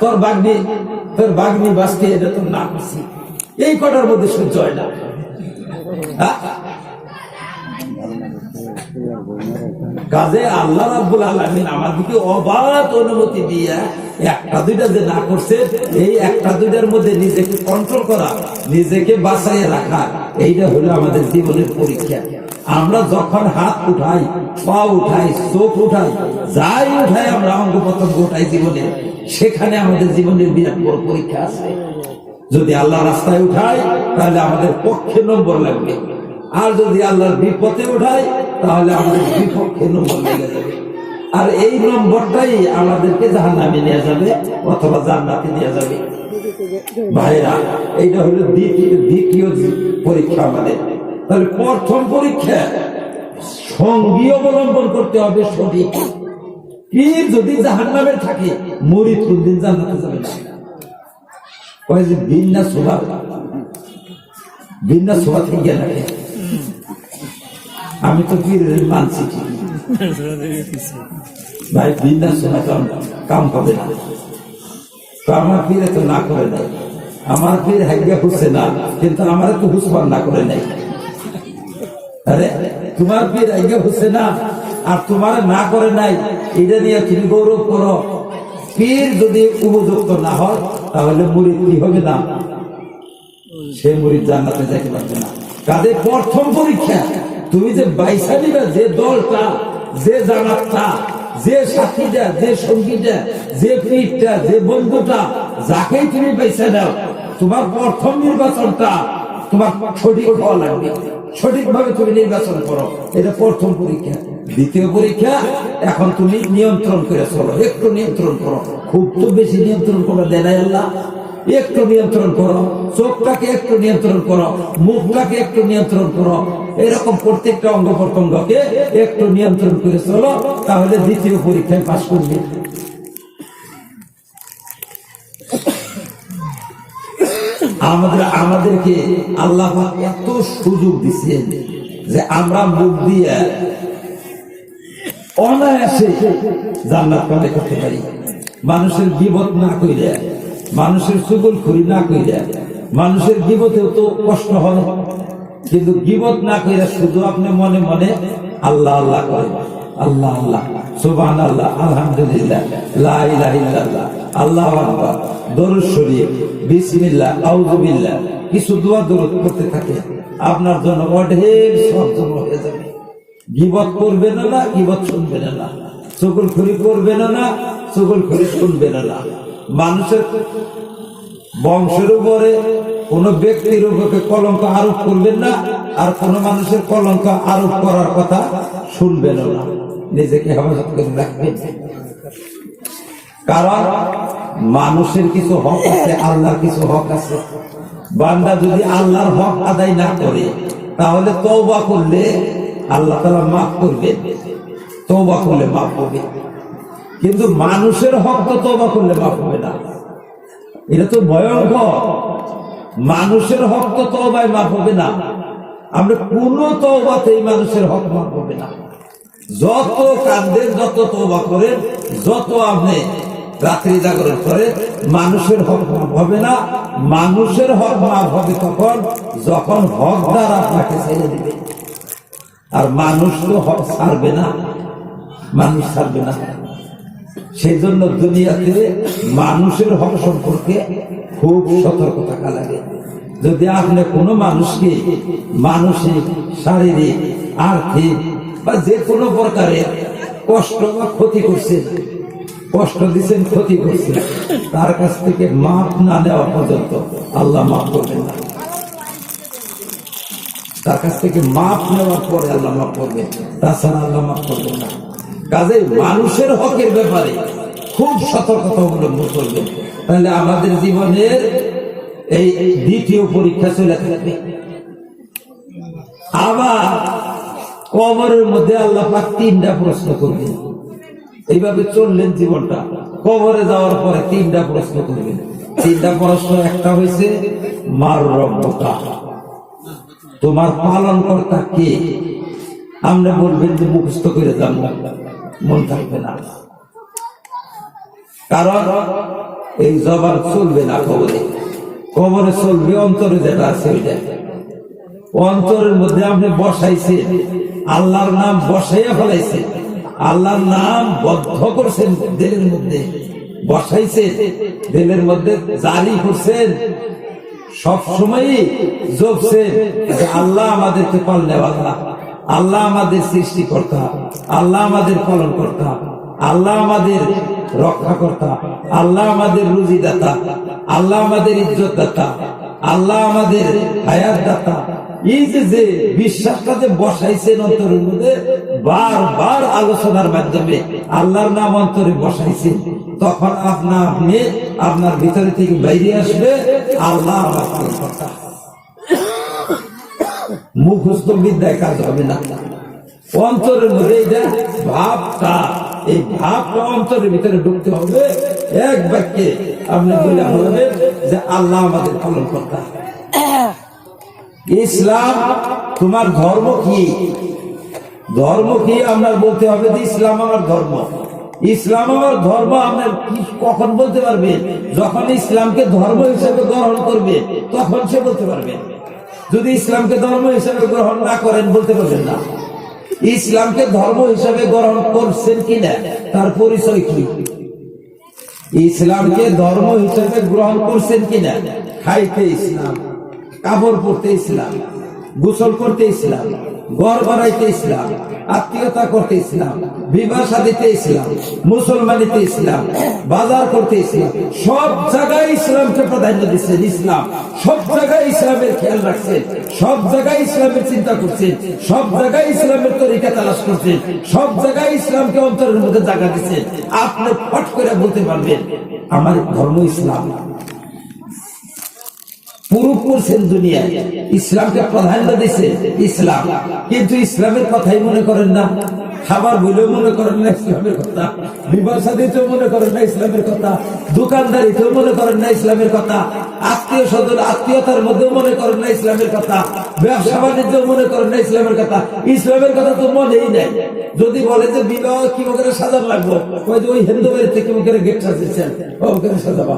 তোর ভাগ্নি বাঁচতে এটা তোর না করছি, এই কটার মধ্যে সহ্য হয় না। কাজে আল্লাহ রাব্বুল আলামিন আমাদেরকে অবাধ অনুমতি দিয়ে একটা দুইটা যে না করছে, এই একটা দুইটার মধ্যে নিজেকে কন্ট্রোল করা, নিজেকে বাঁচাইয়ে রাখা, এইটা হলো আমাদের জীবনের পরীক্ষা। আমরা যখন হাত উঠাই, পা উঠাই, চোখ উঠাই, যাই উঠাই, আমরা অঙ্গ প্রত্যঙ্গ উঠাই জীবনে, সেখানে আমাদের জীবনের বিরাট বড় পরীক্ষা আছে। যদি আল্লাহ রাস্তায় উঠাই তাহলে আমাদের পক্ষে নম্বর লাগবে, আর যদি আল্লাহর বিপদে উঠাই তাহলে আমাদের বিপক্ষে নম্বর লেগে যাবে। আর এই নম্বরটাই আমাদেরকে জাহান্নামে নিয়ে যাবে অথবা জান্নাতে নিয়ে যাবে। ভাইরা, এইটা হলো দ্বিতীয় পরীক্ষা আমাদের। তাহলে প্রথম পরীক্ষা সঙ্গী অবলম্বন করতে হবে সঠিক। কি যদি জাহান্নামে থাকে, মুরিদ কোনদিন জান্নাতে যাবে না। বিন্না শোভা থেকে লাগে, আমি তো পীরের মানছি ভাই, বিন্না শোভা কাম হবে না। তো আমার পীরে তো না করে নাই, আমার পীর হাইয়া খুঁজছে না, কিন্তু আমার তো হুসবান না করে নাই। আরে তোমার পীর হাইয়া খুঁজছে না আর তোমার না করে নাই, এটা নিয়ে তুমি গৌরব করো। পীর যদি উপযুক্ত না হয় তাহলে মুরিদ কি হবে না, সে মুরিদ জান্নাতে যাইতে পারবে না। কাজে প্রথম পরীক্ষা তুমি যে বাইসা দিবা, যে দলটা, যে জামাতটা, যে সাথীটা, যে সঙ্গীটা, যে পীরটা, যে বন্ধুটা, যাকেই তুমি বাইসা দাও, তোমার প্রথম নির্বাচনটা তোমার সঠিক হওয়া লাগবে, সঠিকভাবে তুমি নির্বাচন করো, এটা প্রথম পরীক্ষা। দ্বিতীয় পরীক্ষা, এখন তুমি নিয়ন্ত্রণ করে চলো, একটু নিয়ন্ত্রণ করো, খুব তো বেশি নিয়ন্ত্রণ করে দেয় না আল্লাহ, একটু নিয়ন্ত্রণ করো, চোখটাকে একটু নিয়ন্ত্রণ করো, মুখটাকে একটু নিয়ন্ত্রণ করো, এরকম প্রত্যেকটা অঙ্গ প্রত্যঙ্গকে একটু নিয়ন্ত্রণ করে চলো, তাহলে দ্বিতীয় পরীক্ষায় পাশ করবে। আমাদেরকে আল্লাহ এত সুযোগ দিচ্ছেন যে আমরা মুখ দিয়ে অনায়াসে জান্নাত কামাই করতে পারি। মানুষের গীবত না কইরে, মানুষের চুগলখড়ি না কইরে, মানুষের গীবতেও তো কষ্ট হয়, কিন্তু গীবত না কইরে শুধু আপনি মনে মনে আল্লাহ আল্লাহ করেন, আল্লাহ আল্লাহ, সুবহানাল্লাহ, আলহামদুলিল্লাহ, লা ইলাহা ইল্লাল্লাহ, আল্লাহু আকবার, দরুদ শরীফ, বিসমিল্লাহ, আউযু বিল্লাহ, কিছু দোয়া দরুদ করতে থাকে, আপনার জন্য অঢের সব জমা হয়ে যাবে। গীবত করবেন না, গীবত শুনবেন না, চুগলখড়ি করবেন না, চুগলখড়ি শুনবেন না। মানুষের বংশের উপরে কোন ব্যক্তির উপরে কলঙ্ক আরোপ করবেন না, আর কোন মানুষের কলঙ্ক আরোপ করার কথা শুনবেন না। নিজেকে হেফাজত করে রাখবেন, কারণ মানুষের কিছু হক আছে, আল্লাহর কিছু হক আছে। বান্দা যদি আল্লাহর হক আদায় না করে তাহলে তওবা করলে আল্লাহ তাআলা মাফ করবেন, তওবা করলে মাফ হবে। কিন্তু মানুষের হক তো তওবা করলে মাফ হবে না, এটা তো ভয়ঙ্কর। মানুষের হক তো তওবায় মাফ হবে না, আমরা কোন তওবাতেই মানুষের হক মাফ হবে না। যত কাঁদেন, যত তওবা করেন, যত আপনি রাত্রি জাগরণ করে, মানুষের হক মাফ হবে না। মানুষের হক মাফ হবে তখন যখন হকদার আপনাকে ছেড়ে দিবে। আর মানুষ তো হক ছাড়বে না, মানুষ ছাড়বে না। সেই জন্য দুনিয়াতে মানুষের হক সম্পর্কে খুব সতর্ক থাকা লাগে। যদি আপনি কোনো মানুষকে মানসিক, শারীরিক, আর্থিক বা যে কোনো প্রকারের কষ্ট বা ক্ষতি করছেন, কষ্ট দিচ্ছেন, ক্ষতি করছেন, তার কাছ থেকে মাপ না নেওয়া পর্যন্ত আল্লাহ মাফ করবেন না। তার কাছ থেকে মাপ নেওয়ার পরে আল্লাহ মাফ করবেন, তাছাড়া আল্লাহ মাফ করবেন না। কাজে মানুষের হকের ব্যাপারে খুব সতর্কতা অবলম্বন করবেন, তাহলে আমাদের জীবনের এই দ্বিতীয় পরীক্ষা চলে থাকবে। আবার কবরের মধ্যে আল্লাহ পাক 3টা প্রশ্ন করবেন। এইভাবে চললেন জীবনটা, কবরে যাওয়ার পরে 3টা প্রশ্ন করবেন। 3টা প্রশ্ন, একটা হয়েছে মার রব্বুকা, তোমার পালন কর্তা কে? আমরা বলবেন যে মুখস্থ করে যাব, মন থাকবে না, কারণ এই জবান চলবে না কবরে। কবরে চলবে অন্তরে যেটা আছে ওইটা। অন্তরের মধ্যে আপনি বসাইছেন, আল্লাহর নাম বসাইয়া ফেলাইছেন, আল্লাহর নাম বদ্ধ করছেন দিলের মধ্যে, বসাইছেন দিলের মধ্যে, জারি করছেন, সবসময় জপছেন যে আল্লাহ আমাদেরকে পালনেওয়ালা, আল্লাহ আমাদের সৃষ্টিকর্তা, আল্লাহ আমাদের পালন কর্তা, আল্লাহ আমাদের রক্ষা কর্তা, আল্লাহ আমাদের রুজি দাতা, আল্লাহ আমাদের ইজ্জত দাতা, আল্লাহ আমাদের হায়াত দাতা। এই যে বিশ্বাসটা যে বসাইছেন অন্তরের মধ্যে, বারবার আলোচনার মাধ্যমে আল্লাহর নাম অন্তরে বসাইছেন, তখন আপনি আপনার ভিতরে থেকে বাইরে আসবে আল্লাহ আমার পালন কর্তা। মুখস্থ বিদ্যায় কাজ হবে না, অন্তরের মধ্যে এটা ভাবটা, এই ভাবটা অন্তরের ভিতরে ঢুকতে হবে। এক বাক্যে আপনি বলে বলবেন যে আল্লাহ আমাদের পালন কর্তা। ইসলাম, তোমার ধর্ম কি? ধর্ম কি আপনার বলতে হবে যে ইসলাম আমার ধর্ম। ইসলাম আমার ধর্ম আপনার কখন বলতে পারবেন? যখন ইসলামকে ধর্ম হিসেবে গ্রহণ করবে তখন সে বলতে পারবে। যদি ইসলামকে ধর্ম হিসেবে গ্রহণ না করেন বলতে পারবেন না। ইসলামকে ধর্ম হিসেবে গ্রহণ করছেন কিনা তার পরিচয় কি? ইসলামকে ধর্ম হিসেবে গ্রহণ করছেন কিনা? খাইতে ইসলাম, কাপড় পরতে ইসলাম, গোসল করতে ইসলাম, ঘর বানাইতে ইসলাম, আত্মীয়তা করতে ইসলাম, বিবাহ শাদীতে ইসলাম, মুসলমানিতে ইসলাম, বাজার করতে ইসলাম, সব জায়গায় ইসলামকে প্রাধান্য দিচ্ছেন। ইসলাম সব জায়গায় ইসলামের খেয়াল রাখছেন, সব জায়গায় ইসলামের চিন্তা করছেন, সব জায়গায় ইসলামের তরিকা তালাশ করছেন, সব জায়গায় ইসলামকে অন্তরের মধ্যে জায়গা দিচ্ছেন। আপনি ফট করে বলতে পারবেন আমার ধর্ম ইসলাম। পুরো করছেন দুনিয়ায়, ইসলামকে প্রাধান্য দিচ্ছে ইসলাম, কিন্তু ইসলামের কথাই মনে করেন না। খাবার বলেও মনে করেন না ইসলামের কথা, বিবাহ সাদীতেও মনে করেন না ইসলামের কথা, দোকানদারিতেও মনে করেন না ইসলামের কথা, আত্মীয় স্বজন আত্মীয়তার মধ্যেও মনে করেন না ইসলামের কথা, ব্যবসা বাণিজ্যেও মনে করেন না ইসলামের কথা। ইসলামের কথা তো মনেই নেই। যদি বলে যে বিবাহ কি করে সাজান লাগবো, ওই হিন্দু বাড়িতে কি করে গেট সাজিয়েছেন, ওখানে সাজাবা।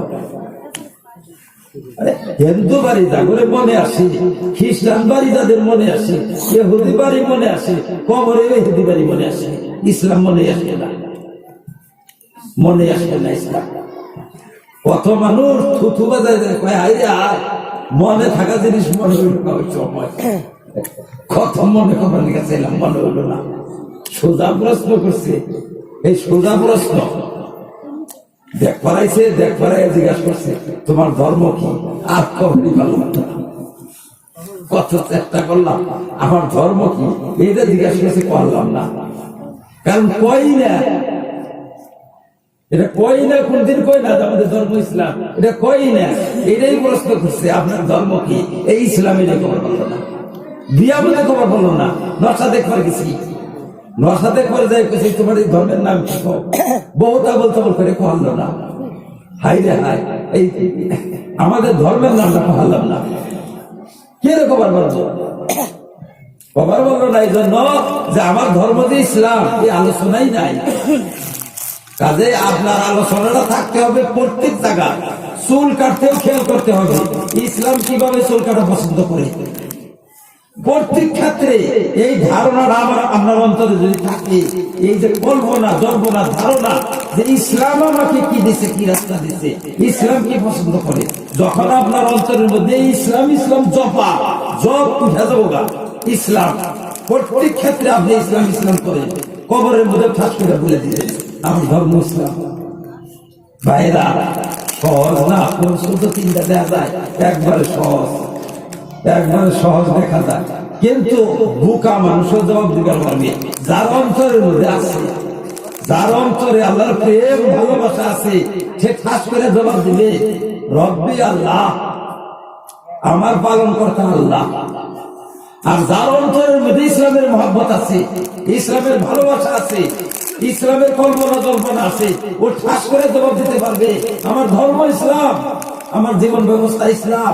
হিন্দু বাড়ি যাদের মনে আসে, খ্রিস্টান বাড়ি যাদের মনে আসে, ইহুদি বাড়ি মনে আসে, কবরে ইহুদি বাড়ি মনে আসে, ইসলাম মনে আসে না, মনে আসে না ইসলাম। কত মানুষ থুথু বাজায় মনে থাকা জিনিস মনে হইল না, ওই সময় কত মনে করার গেছিলাম মনে হইল না। সোজা প্রশ্ন করছে, এই সোজা প্রশ্ন দেখ পড়াইছে, দেখ পড়াই জিজ্ঞাসা করছে তোমার ধর্ম কি, আর কবরই পারলাম না। কত চেষ্টা করলাম আমার ধর্ম কি, এটা জিজ্ঞাসা করছে, করলাম না। কারণ কই না, এটা কই না, কোনদিন কই না আমাদের ধর্ম ইসলাম, এটা কই না। এটাই প্রশ্ন করছে আপনার ধর্ম কি, এই ইসলাম এটা খবর বললো না, বিয়া বলে খবর বললো না। নশা দেখবার গেছি, নশা দেখবার যাই কেছি তোমার এই ধর্মের নাম কি, বহুত আবল তাবল করে করলো না। হাই রে হাই, এই আমাদের ধর্মের নামটা পারলাম না। কে রে খবর বললো, খবর বললো না এই জন্য যে আমার ধর্ম যে ইসলাম, এই আলোচনাই নাই। কাজে আপনার আলোচনাটা থাকতে হবে প্রত্যেক জায়গায়। চুল কাটতেও খেয়াল করতে হবে ইসলাম কিভাবে চুল কাটা পছন্দ করে। প্রত্যেক ক্ষেত্রে এই ধারণাটা আপনার অন্তরে যদি থাকে, এই যে কল্পনা জল্পনা ধারণা যে ইসলাম আমাকে কি দিছে, কি রাস্তা দিছে, ইসলাম কি পছন্দ করে, যখন আপনার অন্তরের মধ্যে ইসলাম ইসলাম জপা জপ উঠে যাবো গা ইসলাম, প্রত্যেক ক্ষেত্রে আপনি ইসলাম ইসলাম করেন, কবরের মধ্যে ঠাস করে বলে দিলেন আমার ধর্ম ইসলাম। ভাইরা সহজ না, কোন শুধু চিন্তা দেখা যায়, একবারে সহজ, একবারে সহজ দেখা যায়, কিন্তু বোকা মানুষের জবাব দিতে পারবে যার অন্তরের মধ্যে আছে, যার অন্তরে আল্লাহর প্রেম ভালোবাসা আছে, সে ঠাস করে জবাব দিবে রব্বি আল্লাহ, আমার পালন কর্তা আল্লাহ। আর যার অন্তরের মধ্যে ইসলামের মহব্বত আছে, ইসলামের ভালোবাসা আছে, ইসলামের কল্পনা জল্পনা আছে, ও ঠাস করে জবাব দিতে পারবে আমার ধর্ম ইসলাম, আমার জীবন ব্যবস্থা ইসলাম।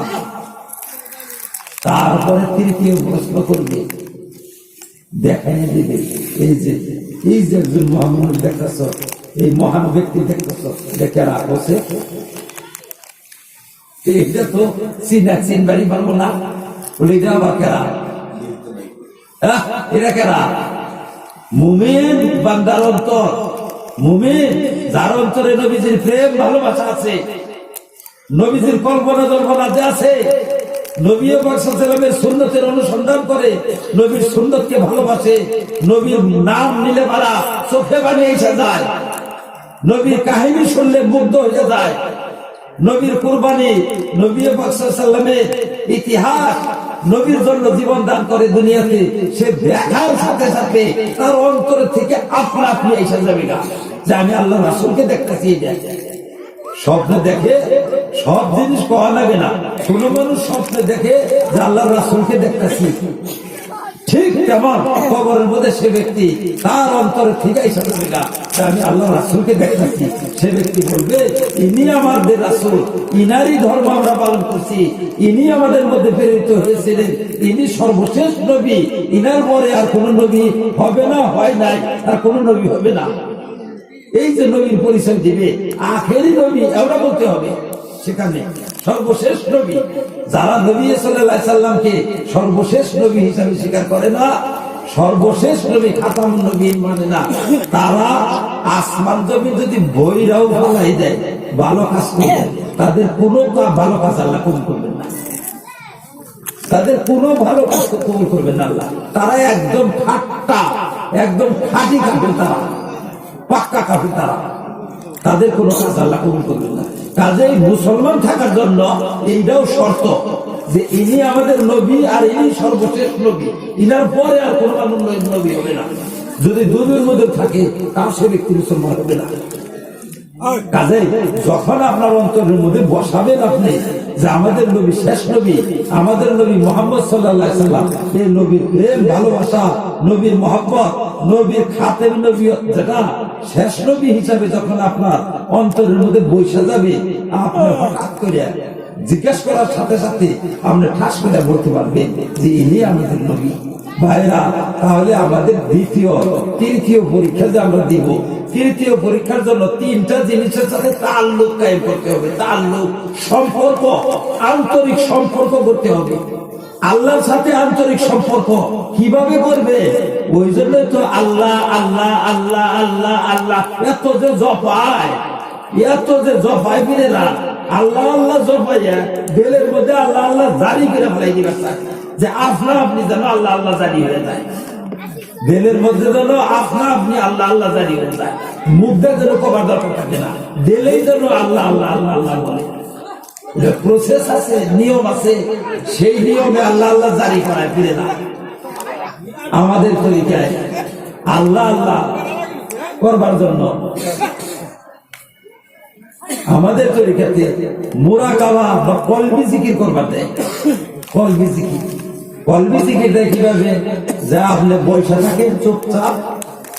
তারপরে তৃতীয় প্রশ্ন করবে, দেখাই দিবে এই যে একজন মহামানব দেখতেছ, এই মহান ব্যক্তি দেখতেছ, দেখে রাখছে এটা তো চিনবাড়ি পারবো না, বলে এটা আবার কেরা, এটা কেরা মুমিন বান্দার অন্তর, মুমিন যার অন্তরে নবীজির প্রেম ভালোবাসা আছে, নবীজির কল্পনা জল্পনা যে আছে, নবী সাল্লাল্লাহু সুন্নতের অনুসন্ধান করে, নবীর সুন্নতকে ভালোবাসে, নবীর নাম নিলে মারা চোখে বানিয়ে এসে যায়, নবীর কাহিনী শুনলে মুগ্ধ হয়ে যায়, নবীর কুরবানি, নবী সাল্লাল্লাহু ইতিহাস, নবীর জন্য জীবন দান করে দুনিয়াতে, সে দেখার সাথে সাথে তার অন্তর থেকে আপনা আপনি এসে যাবে না যে আমি আল্লাহ রাসূলকে দেখতেছি। স্বপ্নে দেখে সব জিনিস পাওয়া লাগে না, কোন মানুষ স্বপ্নে দেখে যে আল্লাহ রাসূলকে দেখতেছি, ঠিক তেমন কবরের মধ্যে সে ব্যক্তি তার অন্তরে ঠিক এসে যাবে না যে আমি আল্লাহ রাসূলকে দেখতেছি। সে ব্যক্তি বলবে ইনি আমাদের রাসূল, ইনারই ধর্ম আমরা পালন করছি, ইনি আমাদের মধ্যে প্রেরিত হয়েছিলেন, ইনি সর্বশেষ নবী, ইনার পরে আর কোন নবী হবে না, হয় নাই, আর কোন নবী হবে না। এই যে নবীর পরিচয় দিবে, আখেরি নবী এওটা বলতে হবে, সেখানে সর্বশেষ নবী। যারা নবী সাল্লাল্লাহু আলাইহি সাল্লামকে সর্বশেষ নবী হিসাবে স্বীকার করে না, সর্বশেষ নবী খাতামুন নবীন মানে না, তারা আসমান জমি যদি বইরাও ফেলাই দেয়, ভালো কাজ করে তাদের কোনো ভালো কাজ আল্লাহ কবুল করবেন না, তাদের কোনো ভালো কাজ কবুল করবেন না আল্লাহ। তারা একদম ঠাট্টা, একদম খাঁটি কাফের, তারা পাক্কা কাফের, তারা তাদের কোনো কাজ আল্লাহ কবুল করবেন না। কাজেই মুসলমান থাকার জন্য এইটাও শর্ত যে ইনি আমাদের নবী আর ইনি সর্বশেষ নবী, ইনার পরে আর কোনো নবী হবে না। যদি দুনিয়ার মধ্যে থাকে তাও সে ব্যক্তি মুসলমান হবে না। কাজে যখন আপনার অন্তরের মধ্যে বসাবেন আপনি যে আমাদের নবী শেষ নবী, আমাদের নবী মুহাম্মদ সাল্লাল্লাহু আলাইহি সাল্লাম, এই নবীর প্রেম ভালোবাসা, নবীর মহব্বত, নবীর খাতেম নবী, যেটা শেষ নবী হিসাবে যখন আপনার অন্তরের মধ্যে বসে যাবে, আপনি হঠাৎ করে জিজ্ঞেস করার সাথে সাথে আপনি ঠাস করে বলতে পারবেন যে ইনি আমাদের নবী। ভাইরা, তাহলে আমাদের তৃতীয় পরীক্ষা যে আমরা দিব, তৃতীয় পরীক্ষার জন্য তিনটা জিনিসের সাথে তাল্লুক কায়েম করতে হবে। তাল্লুক, সম্পর্ক, আন্তরিক সম্পর্ক করতে হবে আল্লাহর সাথে। আন্তরিক সম্পর্ক কিভাবে করবে? ওই জন্য তো আল্লাহ আল্লাহ আল্লাহ আল্লাহ আল্লাহ এত যে জপায়, ফিরে না আল্লাহ আল্লাহ জপাইয়া বেলের মধ্যে আল্লাহ আল্লাহ জারি করে ফেলাই দিবে, যে আপনি যেন আল্লাহ আল্লাহ জারি হয়ে যায়, বেলের মধ্যে যেন আপনি আল্লাহ আল্লাহ জারি হয়ে যায়। মুখটা যেন কবার দরকার থাকে না, বেলেই যেন আল্লাহ আল্লাহ আল্লাহ আল্লাহ বলে। প্রসেস আছে, নিয়ম আছে, সেই নিয়মে আল্লাহ আল্লাহ জারি করায় ফিরে না। আমাদের তরিকায় আল্লাহ আল্লাহ করবার জন্য আমাদের তরিকাতে মুরাকাবা বা কলবি জিকির করবার দেয়। কলবি জিকির দেয় কিভাবে? যে আপনি বৈশা থাকেন চুপচাপ,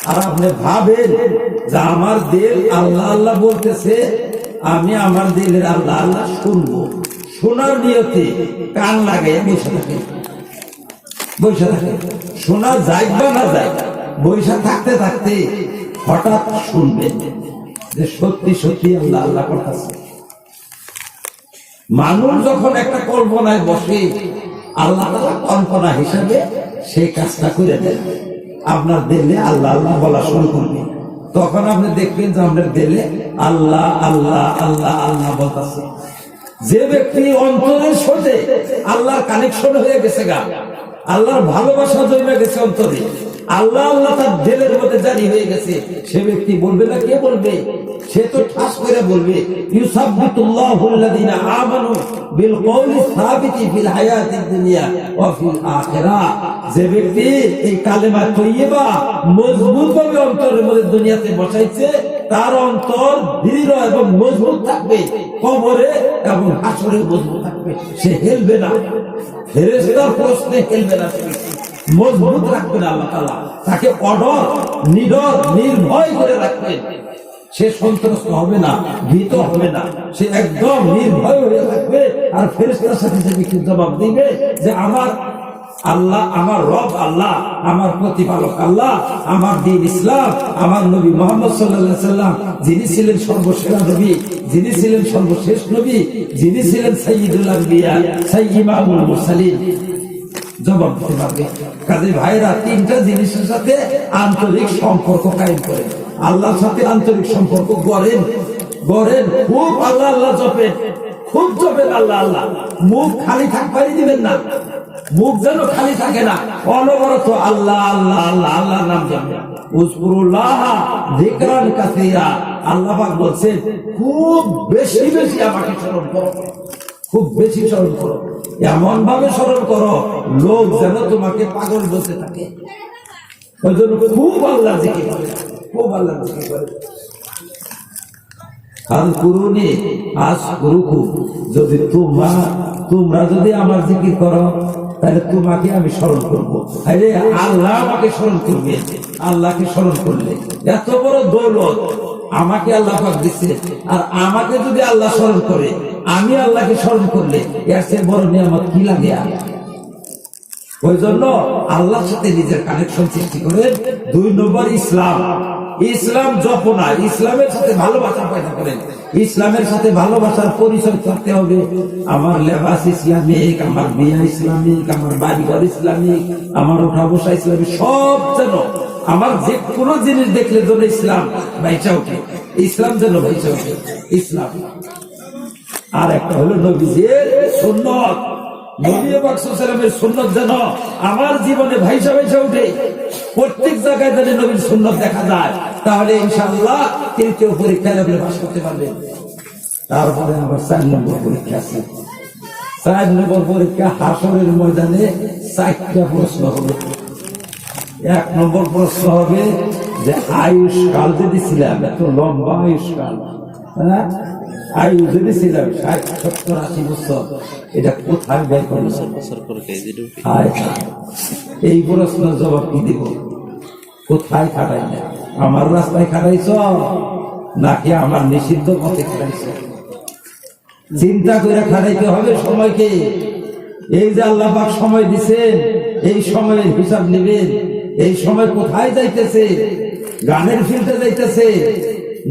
আর আপনি ভাবেন যে আমার দিল আল্লাহ আল্লাহ বলতেছে, আমি আমার দিলের আল্লাহ আল্লাহ শুনবো। শোনার নিয়তে কান লাগাই বৈশা থাকে, শোনা যায় বা না যায়, বৈশা থাকতে থাকতে হঠাৎ শুনবেন যে সত্যি সত্যি আল্লাহ আল্লাহ করতেছে। মানুষ যখন একটা কল্পনায় বসে, আল্লাহ তাআলা কল্পনা হিসাবে সেই কাজটা করে দেন। আপনার দিলে আল্লাহ আল্লাহ বলা শুরু করবে, তখন আপনি দেখবেন যে আপনার দিলে আল্লাহ আল্লাহ আল্লাহ আল্লাহ বলতেছে। যে ব্যক্তি অন্তরের সাথে আল্লাহর কানেকশন হয়ে গেছে, আল্লাহর ভালোবাসা জমে গেছে অন্তরে, আল্লাহ আল্লাহ তার দিলের মধ্যে জারি হয়ে গেছে, সে ব্যক্তি বলবে না, কে বলবে? সে তো ঠাস করে বলবে, ইউসাব্বিতুল্লাহুল্লাযীনা আমানু বিল কওলি সাবিতি ফিল হায়াতিদ দুনিয়া ওয়া ফিল আখিরাহ। যে ব্যক্তি এই কালেমা তৈয়বা মজবুতভাবে অন্তরের মধ্যে দুনিয়াতে বসাইছে, তার অন্তর দৃঢ় এবং মজবুত থাকবে, কবরে এবং হাসরে মজবুত থাকবে, সে হেলবে না, ফেরেশতার প্রশ্নে হেলবে না, মজবুত রাখবেন আল্লাহ তাআলা, তাকে অডর নিডর নির্ভয় করে রাখবেন। সে সন্ত্রস্ত হবে না, ভীত হবে না, সে একদম নির্ভয় হয়ে থাকবে। আর ফেরেশতার সাথে যে ব্যক্তি জবাব দিবে যে আমার আল্লাহ, আমার রব আল্লাহ, আমার প্রতিপালক আল্লাহ, আমার দ্বীন ইসলাম, আমার নবী মুহাম্মদ সাল্লাল্লাহু আলাইহি সাল্লাম, যিনি ছিলেন সর্বসেরা নবী, যিনি ছিলেন সর্বশেষ নবী, যিনি ছিলেন সাইয়্যিদুল আম্বিয়া, ইমামুল মুরসালিন, জবাব দিতে পারবে। কাজে ভাইরা, তিনটা জিনিসের সাথে আন্তরিক সম্পর্ক কায়েম করেন, আল্লাহর সাথে আন্তরিক সম্পর্ক গড়েন, খুব আল্লাহ আল্লাহ জপেন, খুব জপেন আল্লাহ আল্লাহ। মুখ খালি থাকবারই দিবেন না, মুখ যেন খালি থাকে না, অনবরত আল্লাহ আল্লাহ আল্লাহ আল্লাহ নাম জপেন। উযকুরুল্লাহ যিকরান কাসীরা, আল্লাহ পাক বলছেন খুব বেশি বেশি আমাকে স্মরণ করো, খুব বেশি স্মরণ করো, এমন ভাবে স্মরণ করো লোক যেন তোমাকে পাগল বসে থাকে। ওই জন্য খুব আল্লাহ জিকির করে, খুব আল্লাহ জিকির করে। আযকুরুনি আযকুরুকুম, যদি তোমরা যদি আমার জিকির করো, তাহলে তোমাকে আমি স্মরণ করবো। আরে আল্লাহ আমাকে স্মরণ করবে, আল্লাহকে স্মরণ করলে এত বড় দৌলত আমাকে আল্লাহ পাক দিচ্ছে। আর আমাকে যদি আল্লাহ স্মরণ করে, আমি আল্লাহকে স্মরণ করলে এর চেয়ে বড় নিয়ামত কি লাগে? ওই জন্য আল্লাহর সাথে নিজের কানেকশন সৃষ্টি করে। 2 নম্বর ইসলাম জপনা, ইসলামের সাথে ভালোবাসা পয়দা করেন। ইসলামের সাথে ভালোবাসার পরিচয় করতে হবে। আমার লেবাস ইসলামিক, আমার বিয়া ইসলামিক, আমার বাড়িঘর ইসলামিক, আমার ওঠা বসা ইসলামিক, সব যেন আমার যে কোনো জিনিস দেখলে যেন ইসলাম ভাইচা ওঠে, ইসলাম যেন ভাইচা ওঠে, ইসলাম। আর একটা হলো নবীজির সুন্নত, নবী পাক সাল্লাল্লাহু আলাইহি ওয়াসাল্লামের সুন্নত যেন আমার জীবনে ভাইসা ভাইসা উঠে, প্রত্যেক জায়গায় যদি নবীর সুন্নত দেখা যায়, তাহলে ইনশাআল্লাহ তৃতীয় পরীক্ষায় আপনি পাস করতে পারবেন। তারপরে আবার 4 নম্বর পরীক্ষা আছে। 4 নম্বর পরীক্ষা হাসরের ময়দানে 4টা প্রশ্ন হবে। 1 নম্বর প্রশ্ন হবে যে আয়ুষ্কাল যদি ছিলাম, এত লম্বা আয়ুষ্কাল, হ্যাঁ, আয়ু যদি ছিলাম 60-70-80 বছর, এটা কোথায় ব্যয় করলো? এই প্রশ্নের জবাব কি দিব? কোথায় খাটাই না? আমার রাস্তায় খাটাইছ নাকি আমার নিষিদ্ধ পথে খাটাইছ? চিন্তা করে খাটাইতে হবে সময়কে। এই যে আল্লাহ পাক সময় দিছেন, এই সময়ের হিসাব নেবেন। এই সময় কোথায় যাইতেছে? গানের ফিল্ডে যাইতেছে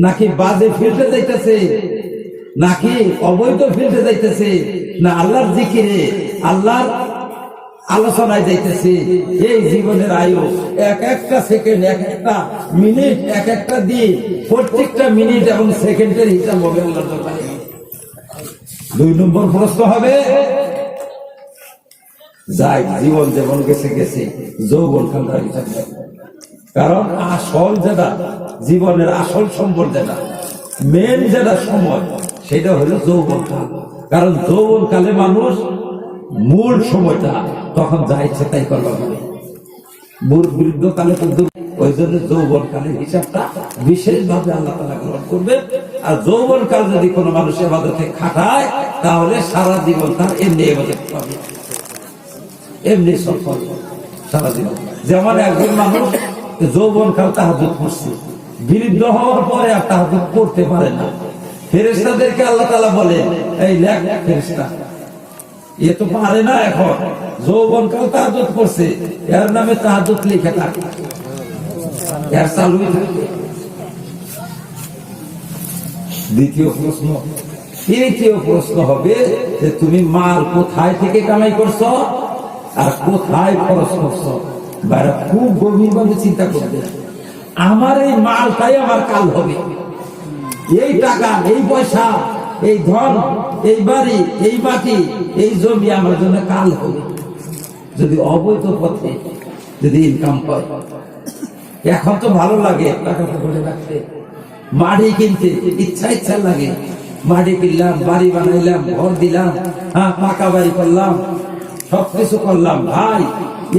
নাকি বাজে ফিল্ডে যাইতেছে নাকি অবৈধ ফিল্ডে যাইতেছে না আল্লাহর জিকিরে আল্লাহর আলোচনায় যাইতেছে? এই জীবনের আয়ু এক একটা সেকেন্ড, এক একটা মিনিট, এক একটা দিন, প্রত্যেকটা মিনিট এবং সেকেন্ডের হিসাব হবে আল্লাহর দরবারে। 2 নম্বর প্রশ্ন হবে, যাই জীবন যেমন গেছে গেছে, যৌবন কালটার হিসাব নেই। কারণ আসল যেটা জীবনের আসল সম্পদ, যেটা মেন যেটা সময়, সেটা হলো যৌবন কাল। কারণ যৌবন কালে মানুষ মূল সময়টা তখন যা ইচ্ছে তাই করবার পারে। বৃদ্ধ কালে কিন্তু ওই জন্য যৌবন কালের হিসাবটা বিশেষভাবে আল্লাহ তাআলা গ্রহণ করবে। আর যৌবন কাল যদি কোনো মানুষ ইবাদতে খাটায়, তাহলে সারা জীবন তার এমনি ইবাদত পাবে, এমনি সফল সারা জীবন। যেমন একজন মানুষ যৌবন কাল তাহাজ্জুদ করছে, বৃদ্ধ হওয়ার পরে আর তাহাজ্জুদ করতে পারে না। ফেরেশতাদেরকে আল্লাহ তাআলা বলে, এই লেখ ফেরেশতা, এ তো পারে না, এখন যৌবন কাল তাহাজ্জুদ করছে, এর নামে তাহাজ্জুদ লিখে থাকে, এর চালুই থাকে। তৃতীয় প্রশ্ন হবে যে তুমি মাল কোথায় থেকে কামাই করছো আর কোথায় খরচ করছো? বাইরে খুব গভীরভাবে চিন্তা করবে। আমার এই মালটাই আমার কাল হবে, এই টাকা, এই পয়সা, এই ধন, এই বাড়ি, এই মাটি, এই জমি আমার জন্য কাল হবে যদি অবৈধ পথে যদি ইনকাম করে। এখন তো ভালো লাগে টাকা করে রাখতে, মাটি কিনতে ইচ্ছা লাগে, মাটি কিনলাম, বাড়ি বানাইলাম, ঘর দিলাম, হ্যাঁ পাকা বাড়ি করলাম, সবকিছু করলাম। ভাই,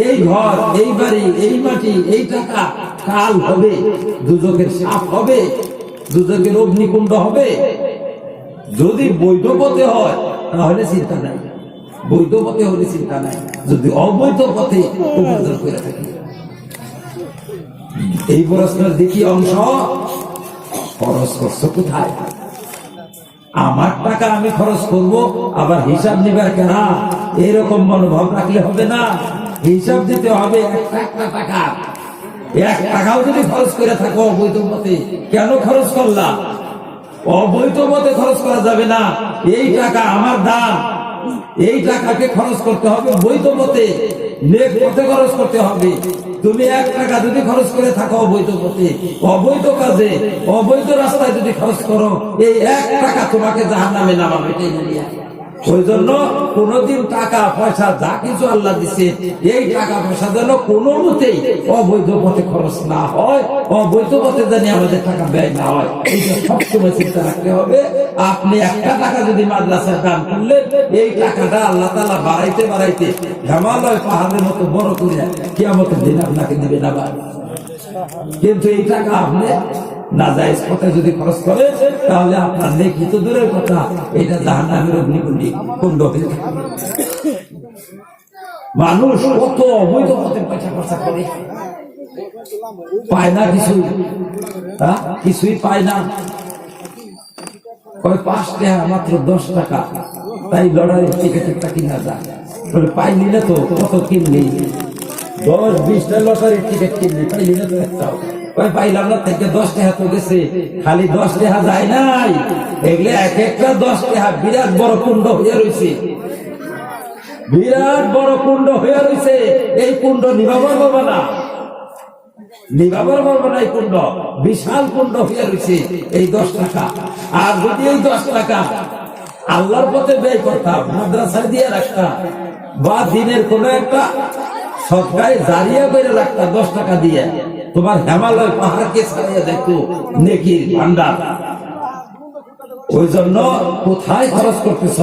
এই ঘর, এই বাড়ি, এই মাটি, এই টাকা কাল হবে, দুজকের সাপ হবে, দুজকের অগ্নিকুণ্ড হবে। যদি বৈধ পথে হয় তাহলে চিন্তা নাই, বৈধ পথে হলে চিন্তা নাই। যদি অবৈধ পথে উপার্জন করে থাকি। এই প্রশ্নের দ্বিতীয় অংশ, খরচ করছো কোথায়? আমার টাকা আমি খরচ করব, আবার হিসাব নিবার কেনা, এরকম মনোভাব রাখলে হবে না। হিসাব দিতে হবে একটা টাকা। 1 টাকাও যদি খরচ করে থাকো অবৈধ পথে, কেন খরচ করলাম? অবৈধ পথে খরচ করা যাবে না। এই টাকা আমার দান, এই টাকাকে খরচ করতে হবে বৈধ পথে, নেক পথে খরচ করতে হবে। তুমি 1 টাকা যদি খরচ করে থাকো অবৈধ পথে, অবৈধ কাজে, অবৈধ রাস্তায় যদি খরচ করো, এই 1 টাকা তোমাকে জাহান্নামে নামাবে। ওই জন্য কোনদিন টাকা পয়সা যা কিছু আল্লাহ দিছে, এই টাকা পয়সা যেন কোনো মতেই অবৈধ পথে খরচ না হয়, অবৈধ পথে জানি আমাদের টাকা ব্যয় না হয়। এইটা সবসময় চিন্তা রাখতে হবে। আপনি 1 টাকা যদি মাদ্রাসায় দান করলেন, এই টাকাটা আল্লাহ তাআলা বাড়াইতে বাড়াইতে হিমালয় পাহাড়ের মতো বড় করে কিয়ামতের দিন আপনাকে দিবে না। কিন্তু এই টাকা আপনি নাজায়েজ পথে যদি খরচ করে, তাহলে আপনার নেকি তো দূরের কথা, এটা জাহান্নামের অগ্নিকুণ্ড হয়ে যাবে। মানুষ কত অবৈধ পথে পয়সা খরচা করে, পায় না কিছুই, কিছুই পায় না। 5 টাকা, মাত্র 10 টাকা, তাই লড়াইয়ের টিকিটটা কিনা যায়। পাইলি না তো কত কিনলি, 10-20টা লটারির টিকিট কিনলি, পাইলি না তো একটাও। পাইলাম না থেকে 10 টাকা তো গেছে, খালি 10 টাকা যায় নাই, এগুলো এক একটা 10 টাকা বিরাট বড় কুণ্ড হয়ে রয়েছে, বিরাট বড় কুণ্ড হয়ে রয়েছে। এই কুণ্ড নিভাবার পারবে না, নিভাবার পারবে না। এই কুণ্ড বিশাল কুণ্ড হয়ে রয়েছে এই 10 টাকা। আর যদি এই 10 টাকা আল্লাহর পথে ব্যয় করতাম, মাদ্রাসায় দিয়ে রাখতাম, বা দিনের কোন একটা সদকায়ে জারিয়া করে রাখতাম 10 টাকা দিয়ে, তোমার হিমালয় পাহাড়কে ছাড়িয়ে দেখতো নেকির ভান্ডার। ওই জন্য কোথায় খরচ করতেছ